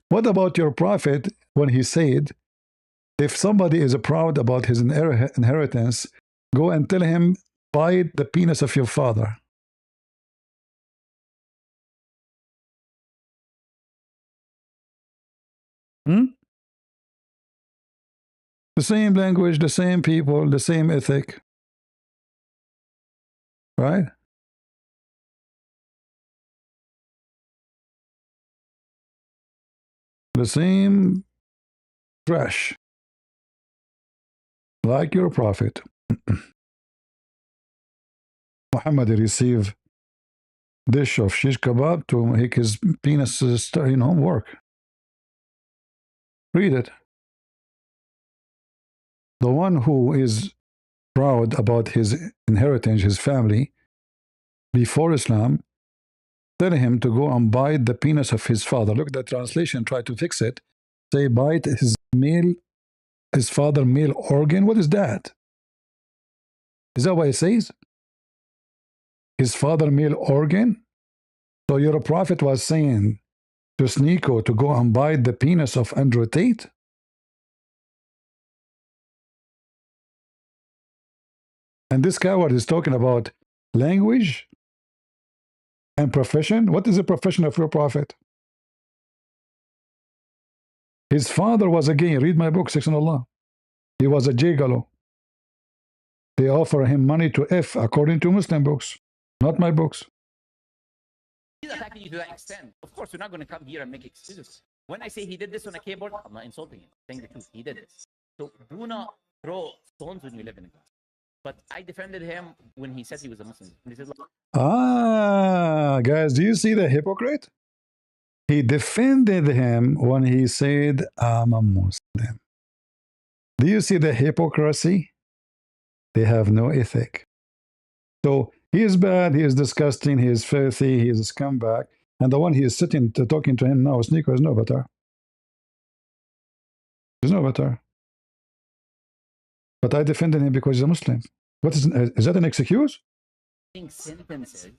What about your prophet when he said, if somebody is proud about his inheritance, go and tell him, bite the penis of your father. The same language, the same people, the same ethic. Right? The same trash. Like your prophet. Muhammad received dish of shish kebab to make his penis, work. Read it. The one who is proud about his inheritance, his family, before Islam, tell him to go and bite the penis of his father. Look at the translation, try to fix it. Say, bite his father male organ. What is that? Is that what it says? His father male organ? So your prophet was saying to Sneako to go and bite the penis of Andrew Tate? And this coward is talking about language and profession. What is the profession of your prophet? His father was a gay. Read my book, Section Allah. He was a gigolo. They offer him money to F according to Muslim books, not my books. He's attacking you to that extent. Of course, we're not going to come here and make excuses. When I say he did this on a keyboard, I'm not insulting him. I'm saying the truth. He did this. So do not throw stones when you live in a class. But I defended him when he said he was a Muslim. And he said, Guys, do you see the hypocrite? He defended him when he said, I'm a Muslim. Do you see the hypocrisy? They have no ethic. So he is bad, he is disgusting, he is filthy, he is a scumbag. And the one he is sitting talking to him now, Sneako, is no better. He's no better. But I defended him because he's a Muslim. Is that an excuse? sentences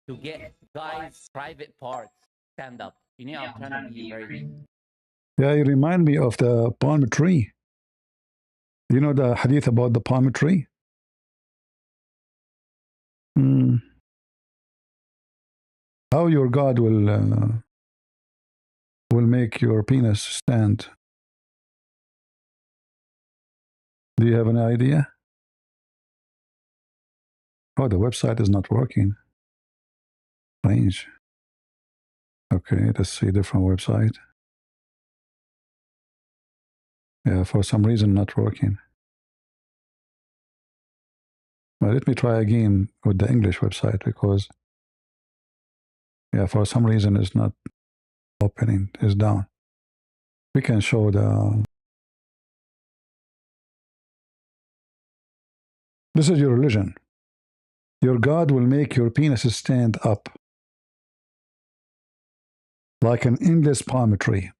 to get guys' private parts stand up. You know, I'm trying to be very. Yeah, you remind me of the palm tree. You know the hadith about the palm tree? How your God will make your penis stand? Do you have any idea? Oh, the website is not working. Strange. Okay, let's see a different website. Yeah, for some reason not working. Well, let me try again with the English website because, yeah, for some reason it's not opening. It's down. We can show the... This is your religion. Your God will make your penis stand up like an endless palm tree.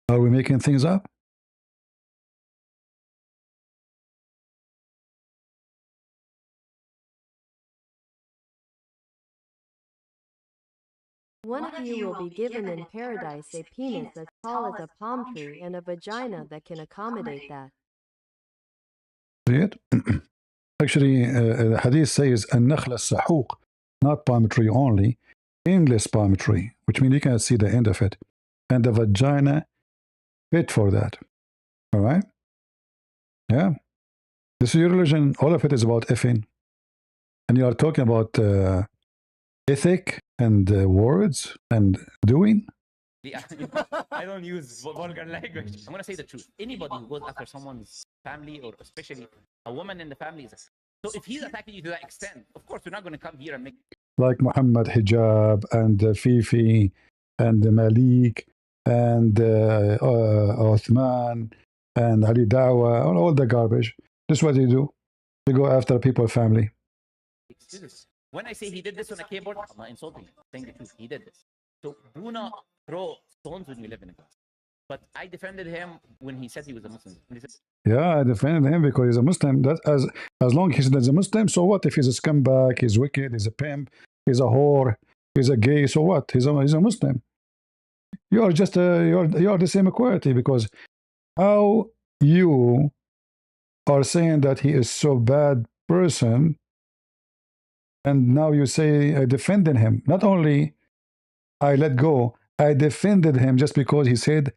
Are we making things up? One of you will be given in paradise a penis as tall as a palm tree and a vagina that can accommodate that. See it? Actually, the hadith says, النخل السحوق, not palm tree only, endless palm tree, which means you can't see the end of it. And the vagina fit for that. All right? Yeah. This is your religion. All of it is about effing. And you are talking about ethic and words and doing. Yeah, I don't use vulgar language. I'm going to say the truth. Anybody who goes after someone's family, or especially a woman in the family, is a... So if he's attacking you to that extent, of course, we're not going to come here and make... Like Muhammad Hijab and Fifi and Malik and Othman and Ali Dawa, all the garbage. This is what they do. They go after people's family. When I say he did this on a keyboard, I'm not insulting him. I'm saying the truth. He did this. So do not throw stones when you live in a class. But I defended him when he said he was a Muslim. Yeah, I defended him because he's a Muslim. That as long as he's a Muslim, so what? If he's a scumbag, he's wicked, he's a pimp, he's a whore, he's a gay, so what? He's a Muslim. You are just you are the same equality, because how you are saying that he is so bad person, and now you say I defended him. Not only I let go, I defended him just because he said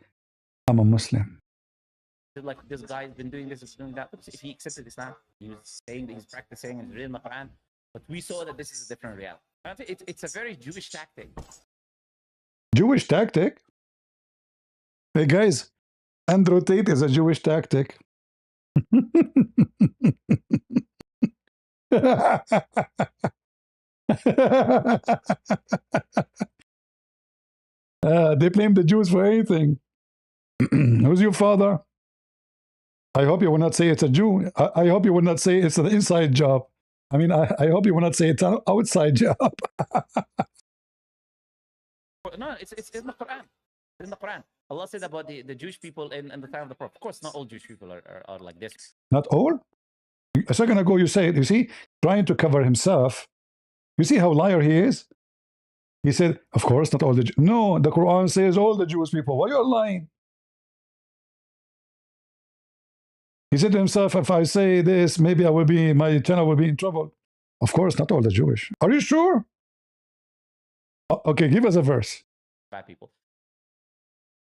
I'm a Muslim. Like, this guy's been doing this, doing that. If he accepted Islam, he was saying that he's practicing and reading the Quran. But we saw that this is a different reality. It's a very Jewish tactic. Jewish tactic? Hey guys, Andrew Tate is a Jewish tactic. They blame the Jews for anything. Who's your father? I hope you will not say it's a Jew. I hope you will not say it's an inside job. I mean, I hope you will not say it's an outside job. No, it's in the Quran. It's in the Quran. Allah said about the Jewish people in the time of the Prophet. Of course, not all Jewish people are like this. Not all? A second ago you said, you see, trying to cover himself. You see how liar he is? He said, of course, not all the Jews. No, the Quran says all the Jewish people. Why you're lying? He said to himself, if I say this, maybe my channel will be in trouble. Of course, not all the Jewish. Are you sure? Okay, give us a verse. Bad people.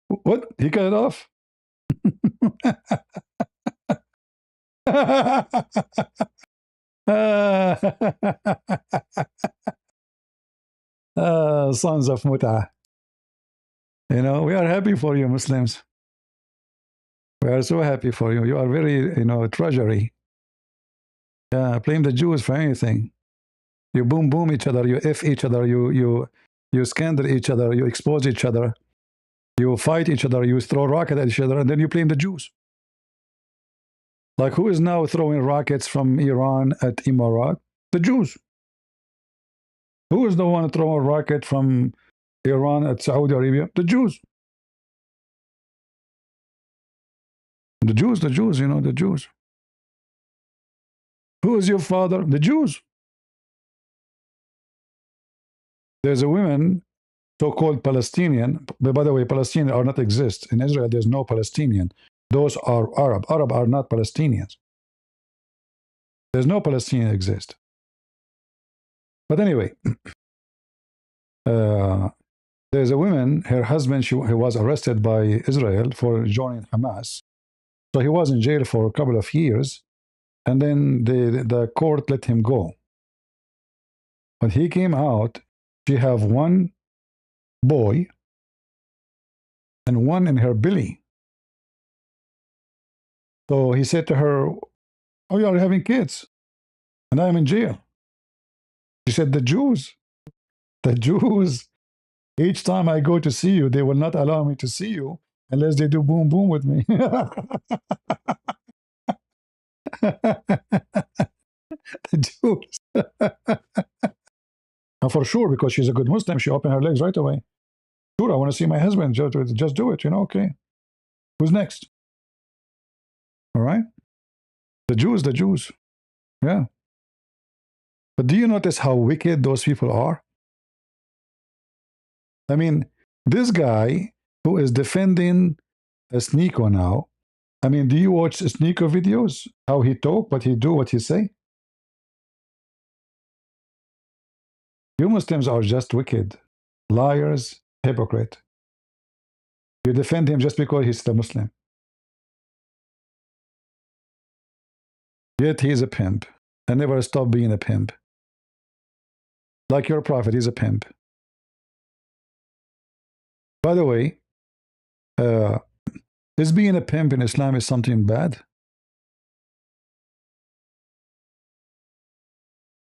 What? He cut it off? Sons of Mut'ah. You know, we are happy for you, Muslims. We are so happy for you. You are very, treasury. Yeah, blame the Jews for anything. You boom each other, you F each other, you scandal each other, you expose each other, you fight each other, you throw rockets at each other, and then you blame the Jews. Like who is now throwing rockets from Iran at Emirat? The Jews. Who is the one throwing a rocket from Iran at Saudi Arabia? The Jews. The Jews, the Jews. Who is your father? The Jews. There's a woman, so-called Palestinian. By the way, Palestinians are not exist. In Israel, there's no Palestinian. Those are Arab. Arab are not Palestinians. There's no Palestinian exist. But anyway, there's a woman, her husband, he was arrested by Israel for joining Hamas. So he was in jail for a couple of years, and then the court let him go. When he came out, she have one boy and one in her belly. So he said to her, oh, you are having kids, and I am in jail. She said, the Jews, each time I go to see you, they will not allow me to see you unless they do boom with me. The Jews. And for sure, because she's a good Muslim, she opened her legs right away. Sure, I want to see my husband. Just do it, okay. Who's next? All right? The Jews. Yeah. But do you notice how wicked those people are? I mean, this guy who is defending a Sneako now, I mean, do you watch Sneako videos? How he talk, what he do, what he say? You Muslims are just wicked, liars, hypocrite. You defend him just because he's the Muslim. Yet he is a pimp and never stop being a pimp. Like your prophet, he's a pimp. By the way, is being a pimp in Islam is something bad?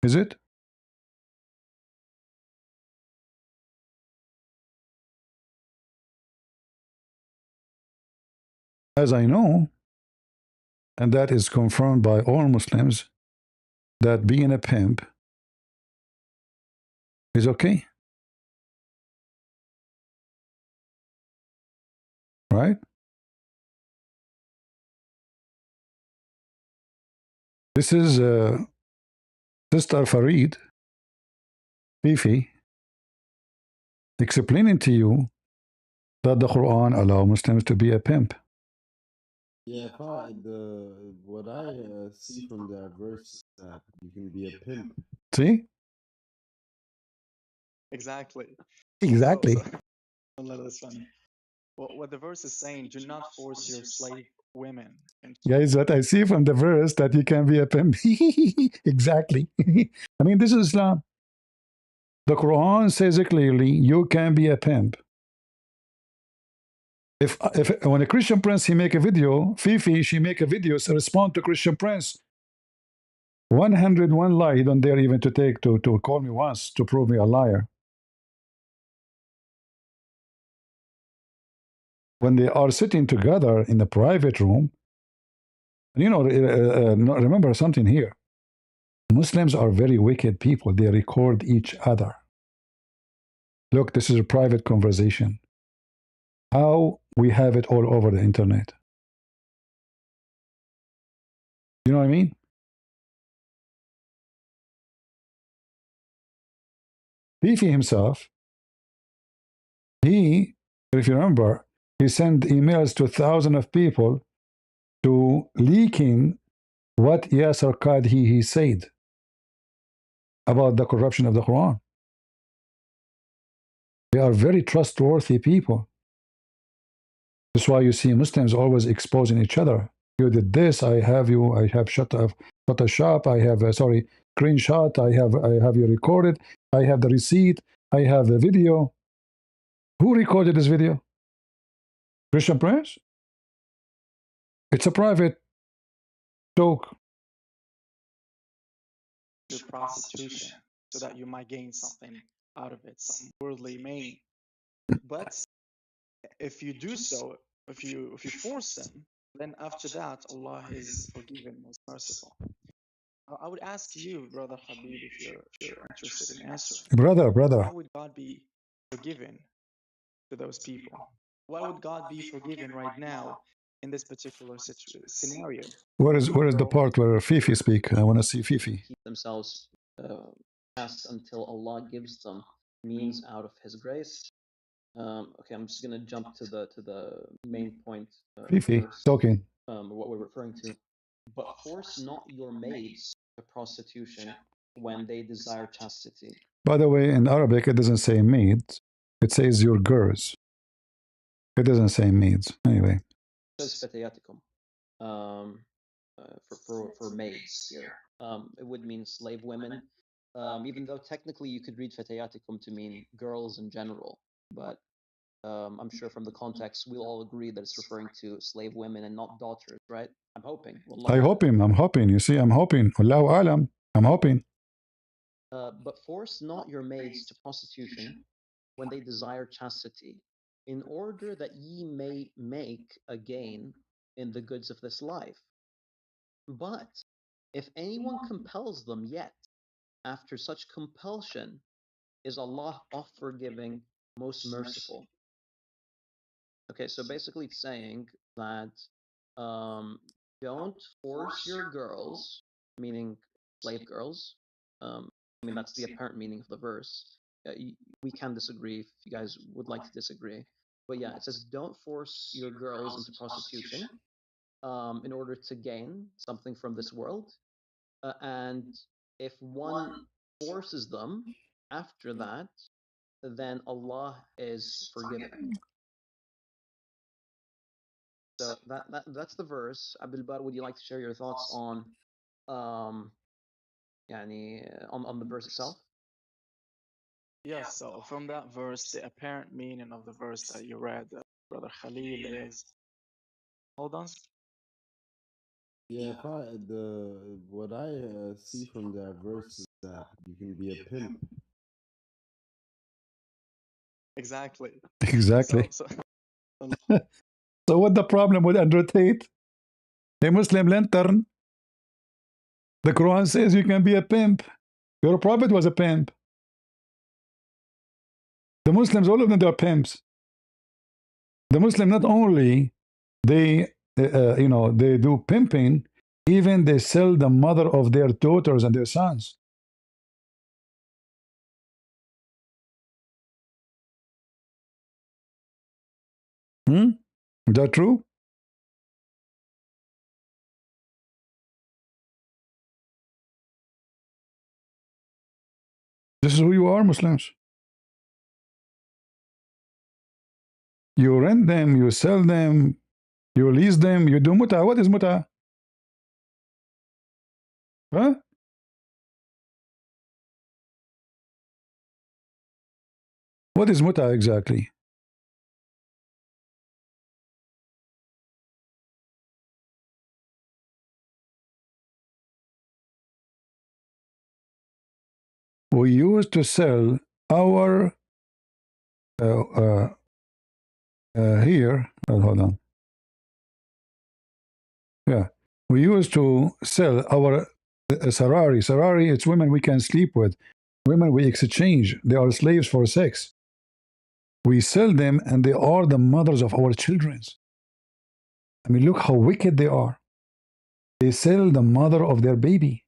Is it? As I know, and that is confirmed by all Muslims, that being a pimp is okay. Right? This is Sister Farid, Fifi, explaining to you that the Quran allows Muslims to be a pimp. Yeah, what I see from that verse is that you can be a pimp. See? Exactly. Exactly. That's funny. What the verse is saying, do not force your slave women. Guys, what I see from the verse that you can be a pimp. Exactly. I mean, this is Islam. The Quran says it clearly, you can be a pimp. If when a Christian prince, he make a video, Fifi, she make a video, so respond to Christian prince. 101 lie, he don't dare even to call me once to prove me a liar. When they are sitting together in the private room, And remember something here. Muslims are very wicked people. They record each other. Look, this is a private conversation. How we have it all over the internet. You know what I mean? Fifi himself, if you remember, he sent emails to thousands of people to leaking what Yasser Qadhi he said about the corruption of the Quran. They are very trustworthy people. That's why you see Muslims always exposing each other. You did this, I have shut a shop, I have screenshot, I have you recorded, I have the receipt, I have the video. Who recorded this video? Christian Prince? It's a private joke. Your prostitution, so that you might gain something out of it, some worldly main. But if you do so, if you force them, then after that Allah is forgiving, most merciful. I would ask you, brother Habib, if you're interested in answering. Brother. Why would God be forgiving to those people? Why would God be forgiving right now in this particular scenario? Where is the part where Fifi speak? I want to see Fifi. Keep themselves fast until Allah gives them means out of His grace. Okay, I'm just gonna jump to the main point. Fifi first, talking. What we're referring to. But force not your maids to prostitution when they desire chastity. By the way, in Arabic, it doesn't say maids. It says your girls. It doesn't say maids. Anyway. It says fatayatikum. For maids here. It would mean slave women. Even though technically you could read fatayatikum to mean girls in general. But I'm sure from the context, we'll all agree that it's referring to slave women and not daughters, right? I'm hoping. I'm hoping. You see, I'm hoping. Allahu alam. I'm hoping. But force not your maids to prostitution when they desire chastity, in order that ye may make a gain in the goods of this life. But if anyone compels them, yet after such compulsion is Allah oft forgiving, most merciful. Okay, so basically it's saying that don't force your girls, meaning slave girls. That's the apparent meaning of the verse. We can disagree if you guys would like to disagree. But yeah, it says don't force your girls into prostitution in order to gain something from this world. And if one forces them after that, then Allah is forgiving. So that's the verse. Abdul Bar, would you like to share your thoughts on on the verse itself? Yes, so from that verse, the apparent meaning of the verse that you read, Brother Khalil, is, hold on. Yeah, what I see from that verse is that you can be a pimp. Exactly. Exactly. So what the problem with Andrew Tate? A Muslim lantern. The Quran says you can be a pimp. Your prophet was a pimp. The Muslims, all of them, they are pimps. The Muslim not only they they do pimping, even they sell the mother of their daughters and their sons. Is that true? This is who you are, Muslims. You rent them, you sell them, you lease them, you do muta. What is muta? Huh? What is muta exactly? We used to sell our here. Hold on. Yeah, We used to sell our sarari. Sarari, it's women we can sleep with. Women we exchange. They are slaves for sex. We sell them and they are the mothers of our children. I mean, look how wicked they are. They sell the mother of their baby.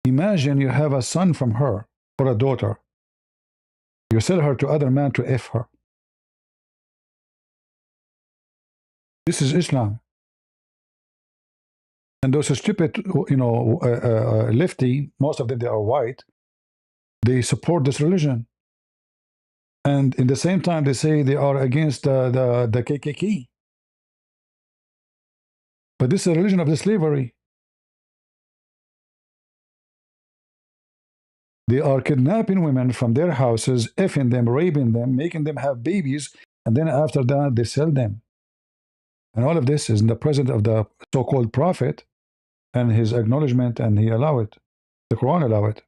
Imagine you have a son from her or a daughter. You sell her to other men to F her. This is Islam. And those stupid, lefty, most of them, they are white, they support this religion. And in the same time, they say they are against the KKK. But this is a religion of the slavery. They are kidnapping women from their houses, effing them, raping them, making them have babies, and then after that, they sell them. And all of this is in the presence of the so-called prophet and his acknowledgement, and he allowed it. The Quran allowed it.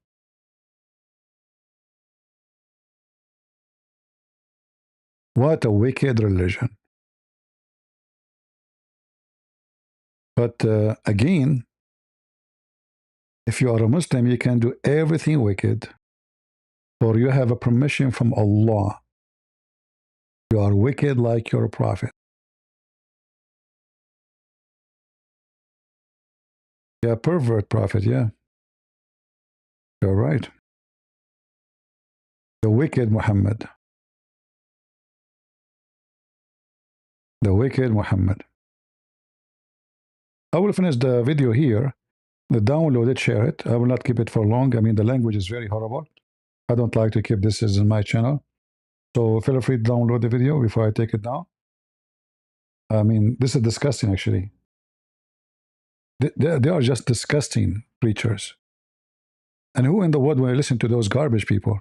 What a wicked religion. But again, if you are a Muslim, you can do everything wicked, for you have a permission from Allah. You are wicked like your prophet. Yeah, pervert prophet, yeah. You're right. The wicked Muhammad. The wicked Muhammad. I will finish the video here. Download it, share it. I will not keep it for long. I mean, the language is very horrible. I don't like to keep this as in my channel. So feel free to download the video before I take it down. I mean, this is disgusting, actually. They are just disgusting creatures. And who in the world will listen to those garbage people?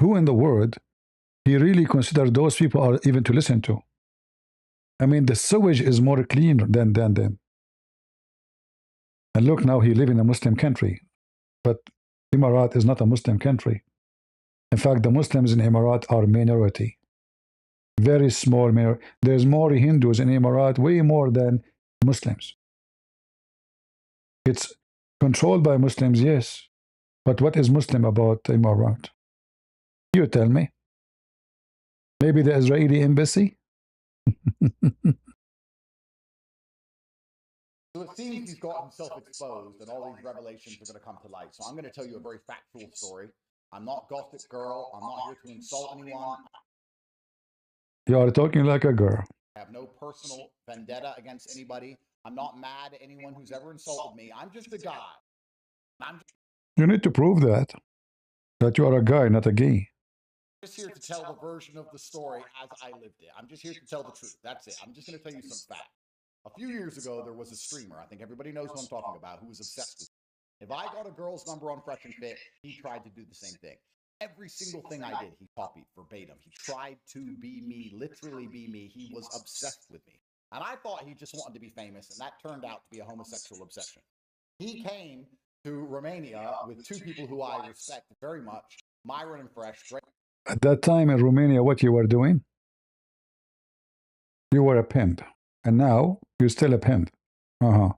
Who in the world he really consider those people are even to listen to? I mean, the sewage is more clean than them. And look, now he live in a Muslim country. But Emirat is not a Muslim country. In fact, the Muslims in Emirat are minority. Very small minority. There's more Hindus in Emirat, way more than Muslims. It's controlled by Muslims, yes. But what is Muslim about Emirat? You tell me. Maybe the Israeli embassy? So it seems he's got himself exposed, and all these revelations are going to come to light. So I'm going to tell you a very factual story. I'm not Gossip Girl. I'm not here to insult anyone. You are talking like a girl. I have no personal vendetta against anybody. I'm not mad at anyone who's ever insulted me. I'm just a guy. You need to prove that you are a guy, not a gay. I'm just here to tell the version of the story as I lived it. I'm just here to tell the truth. That's it. I'm just going to tell you some facts. A few years ago, there was a streamer, I think everybody knows who I'm talking about, who was obsessed with me. If I got a girl's number on Fresh and Fit, he tried to do the same thing. Every single thing I did, he copied verbatim. He tried to be me, literally be me. He was obsessed with me. And I thought he just wanted to be famous, and that turned out to be a homosexual obsession. He came to Romania with two people who I respect very much, Myron and Fresh. At that time in Romania, what you were doing? You were a pimp. And now, you're still a pimp. Uh-huh.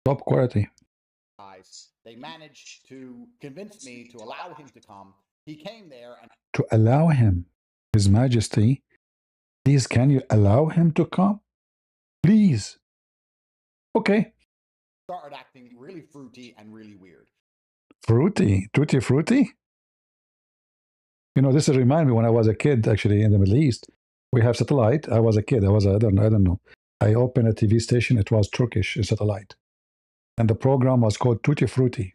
Top quality. They managed to convince me to allow him to come. He came there and... To allow him, His Majesty, please, can you allow him to come? Please. Okay. Started acting really fruity and really weird. Fruity? Tutti frutti? You know, this reminds me when I was a kid, actually, in the Middle East. We have satellite. I was a kid. I don't know. I opened a TV station. It was Turkish satellite. And the program was called Tutti Frutti.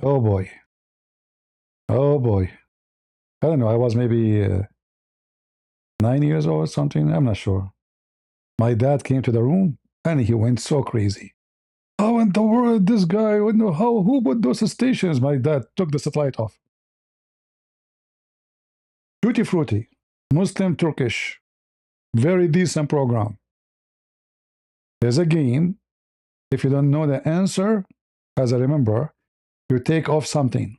Oh, boy. Oh, boy. I don't know. I was maybe 9 years old or something. I'm not sure. My dad came to the room, and he went so crazy. How in the world this guy would know who put those stations? My dad took the satellite off. Tutti Frutti, Muslim Turkish, very decent program. There's a game. If you don't know the answer, as I remember, you take off something.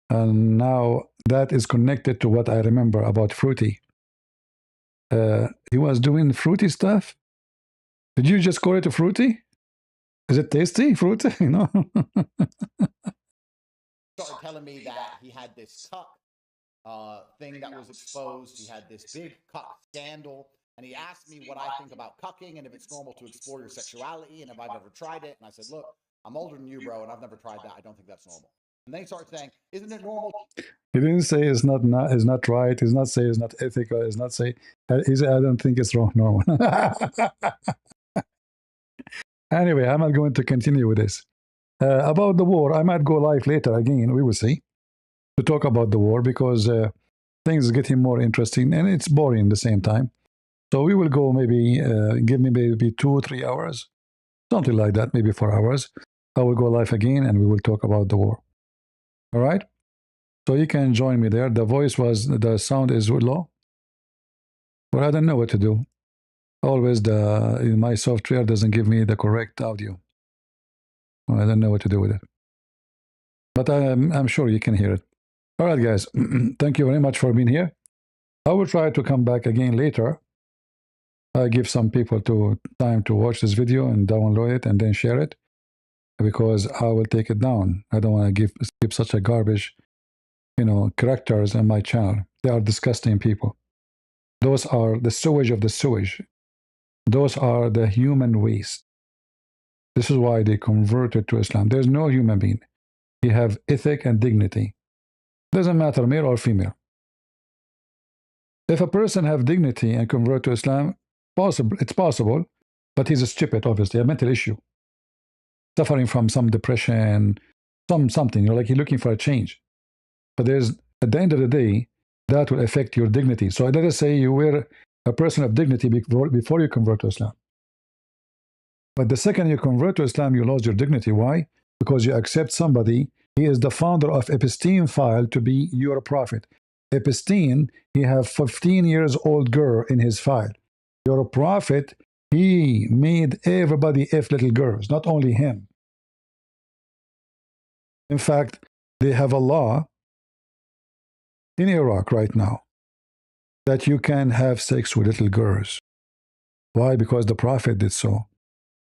And now that is connected to what I remember about Fruity. He was doing fruity stuff. Did you just call it a fruity? Is it tasty, fruit? You know? Started telling me that he had this cuck thing that was exposed. He had this big cuck scandal. And he asked me what I think about cucking and if it's normal to explore your sexuality and if I've ever tried it. And I said, look, I'm older than you, bro, and I've never tried that. I don't think that's normal. And then he started saying, isn't it normal? He didn't say it's not right. He's not say it's not ethical. He's not say he said, I don't think it's wrong, normal. Anyway, I'm not going to continue with this. About the war, I might go live later again. We will see to talk about the war because things are getting more interesting and it's boring at the same time. So we will go maybe give me maybe 2 or 3 hours, something like that, maybe 4 hours. I will go live again and we will talk about the war. All right. So you can join me there. The sound is low. Well, I don't know what to do. Always my software doesn't give me the correct audio. I don't know what to do with it. But I'm sure you can hear it. All right, guys. Thank you very much for being here. I will try to come back again later. I give some people time to watch this video and download it and then share it because I will take it down. I don't want to give such a garbage, characters on my channel. They are disgusting people. Those are the sewage of the sewage. Those are the human waste. This is why they converted to Islam. There's no human being. You have ethic and dignity. Doesn't matter male or female. If a person have dignity and convert to Islam, it's possible, but he's a stupid, obviously, a mental issue. Suffering from some depression, something, like you're looking for a change. But at the end of the day, that will affect your dignity. So let us say you were a person of dignity before you convert to Islam. But the second you convert to Islam, you lose your dignity. Why? Because you accept somebody. He is the founder of Epstein file to be your prophet. Epstein, he have 15 years old girl in his file. Your prophet, he made everybody F little girls, not only him. In fact, they have a law in Iraq right now that you can have sex with little girls. Why? Because the prophet did so.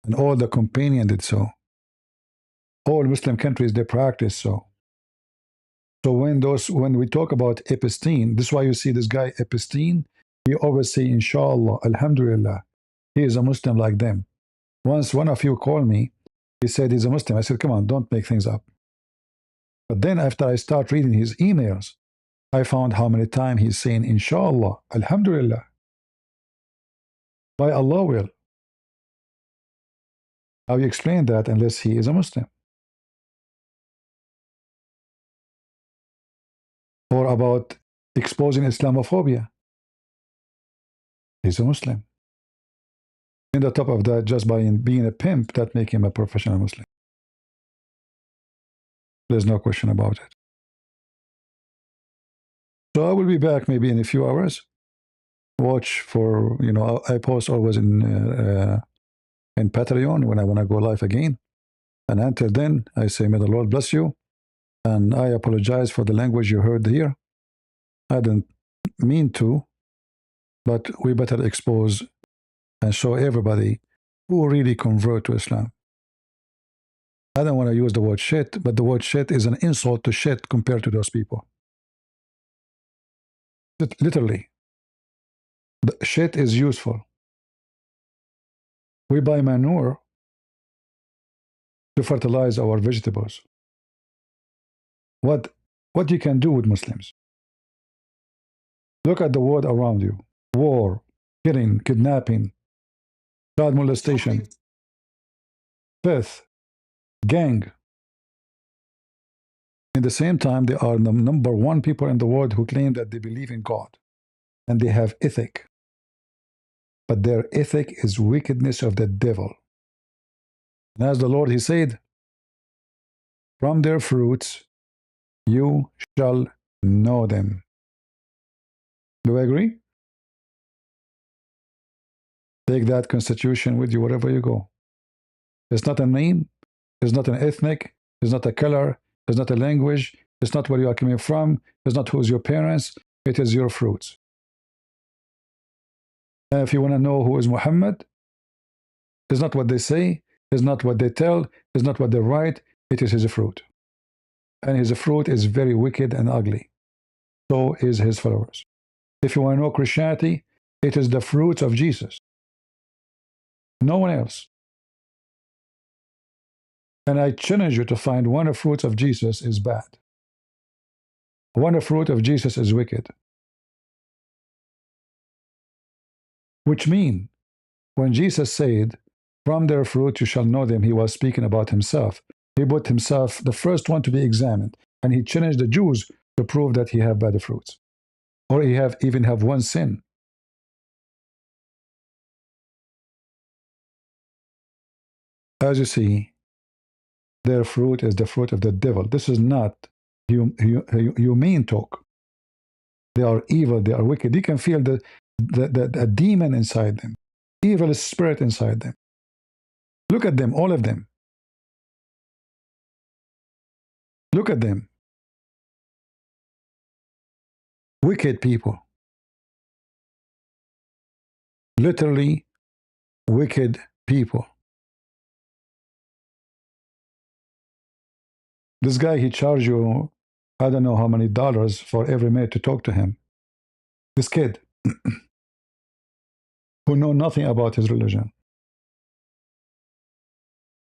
And all the companions did so. All Muslim countries, they practice so. So when we talk about Epstein, this is why you see this guy Epstein, he always say, Inshallah, Alhamdulillah, he is a Muslim like them. Once one of you called me, he said he's a Muslim. I said, come on, don't make things up. But then after I start reading his emails, I found how many times he's saying, Inshallah, Alhamdulillah. By Allah will. How you explain that unless he is a Muslim? Or about exposing Islamophobia. He's a Muslim. On the top of that, just by being a pimp, that makes him a professional Muslim. There's no question about it. So I will be back maybe in a few hours. Watch for, I post always in Patreon when I want to go live again. And until then, I say, may the Lord bless you. And I apologize for the language you heard here. I didn't mean to, but we better expose and show everybody who really convert to Islam. I don't want to use the word shit, but the word shit is an insult to shit compared to those people. Literally. The shit is useful. We buy manure to fertilize our vegetables. What you can do with Muslims? Look at the world around you. War, killing, kidnapping, child molestation, theft, gang. At the same time, they are the number one people in the world who claim that they believe in God and they have ethic. But their ethic is wickedness of the devil. And as the Lord, he said, from their fruits you shall know them. Do I agree? Take that constitution with you wherever you go. It's not a name, it's not an ethnic, it's not a color, it's not a language, It's not where you are coming from. It's not who's your parents. It is your fruits. And if you want to know who is Muhammad, it's not what they say, it's not what they tell, it's not what they write, it is his fruit. And his fruit is very wicked and ugly. So is his followers. If you want to know Christianity, it is the fruits of Jesus. No one else. And I challenge you to find one of the fruits of Jesus is bad. One of the fruit of Jesus is wicked. Which means, when Jesus said, from their fruit you shall know them, he was speaking about himself. He put himself the first one to be examined. And he challenged the Jews to prove that he have bad fruits. Or he even have one sin. As you see, their fruit is the fruit of the devil. This is not humane talk. They are evil, they are wicked. You can feel the demon inside them, evil spirit inside them. Look at them, all of them. Look at them. Wicked people. Literally wicked people. This guy, he charged you, I don't know how many dollars for every minute to talk to him. This kid, who know nothing about his religion.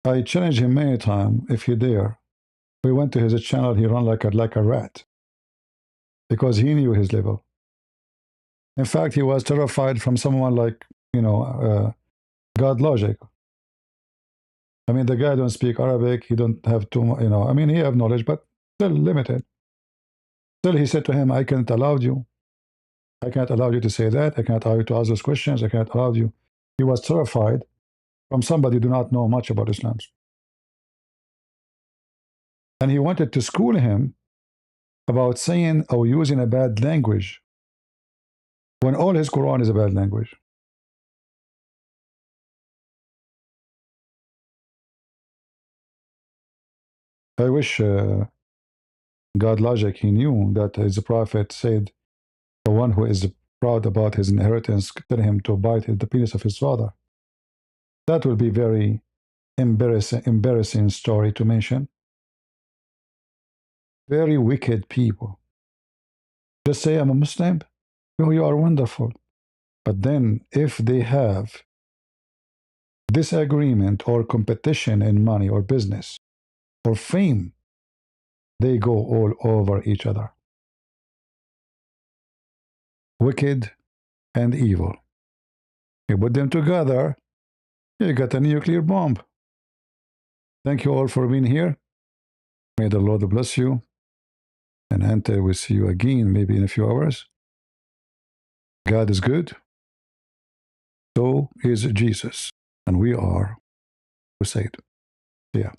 I challenged him many times, if he dare. We went to his channel, he ran like a rat. Because he knew his level. In fact, he was terrified from someone like, God Logic. I mean, the guy don't speak Arabic. He don't have too much, I mean, he have knowledge, but still limited. Still, he said to him, I can't allow you. I can't allow you to say that. I can't allow you to ask those questions. I can't allow you. He was terrified from somebody who do not know much about Islam. And he wanted to school him about saying or using a bad language when all his Quran is a bad language. I wish God Logic, he knew that his prophet said, the one who is proud about his inheritance, tell him to bite the penis of his father. That would be very embarrassing story to mention. Very wicked people. Just say, I'm a Muslim. Oh, you are wonderful. But then if they have disagreement or competition in money or business or fame, they go all over each other. Wicked and evil. You put them together, you got a nuclear bomb. Thank you all for being here. May the Lord bless you. And Ante, we'll see you again maybe in a few hours. God is good. So is Jesus. And we are crusade. Yeah.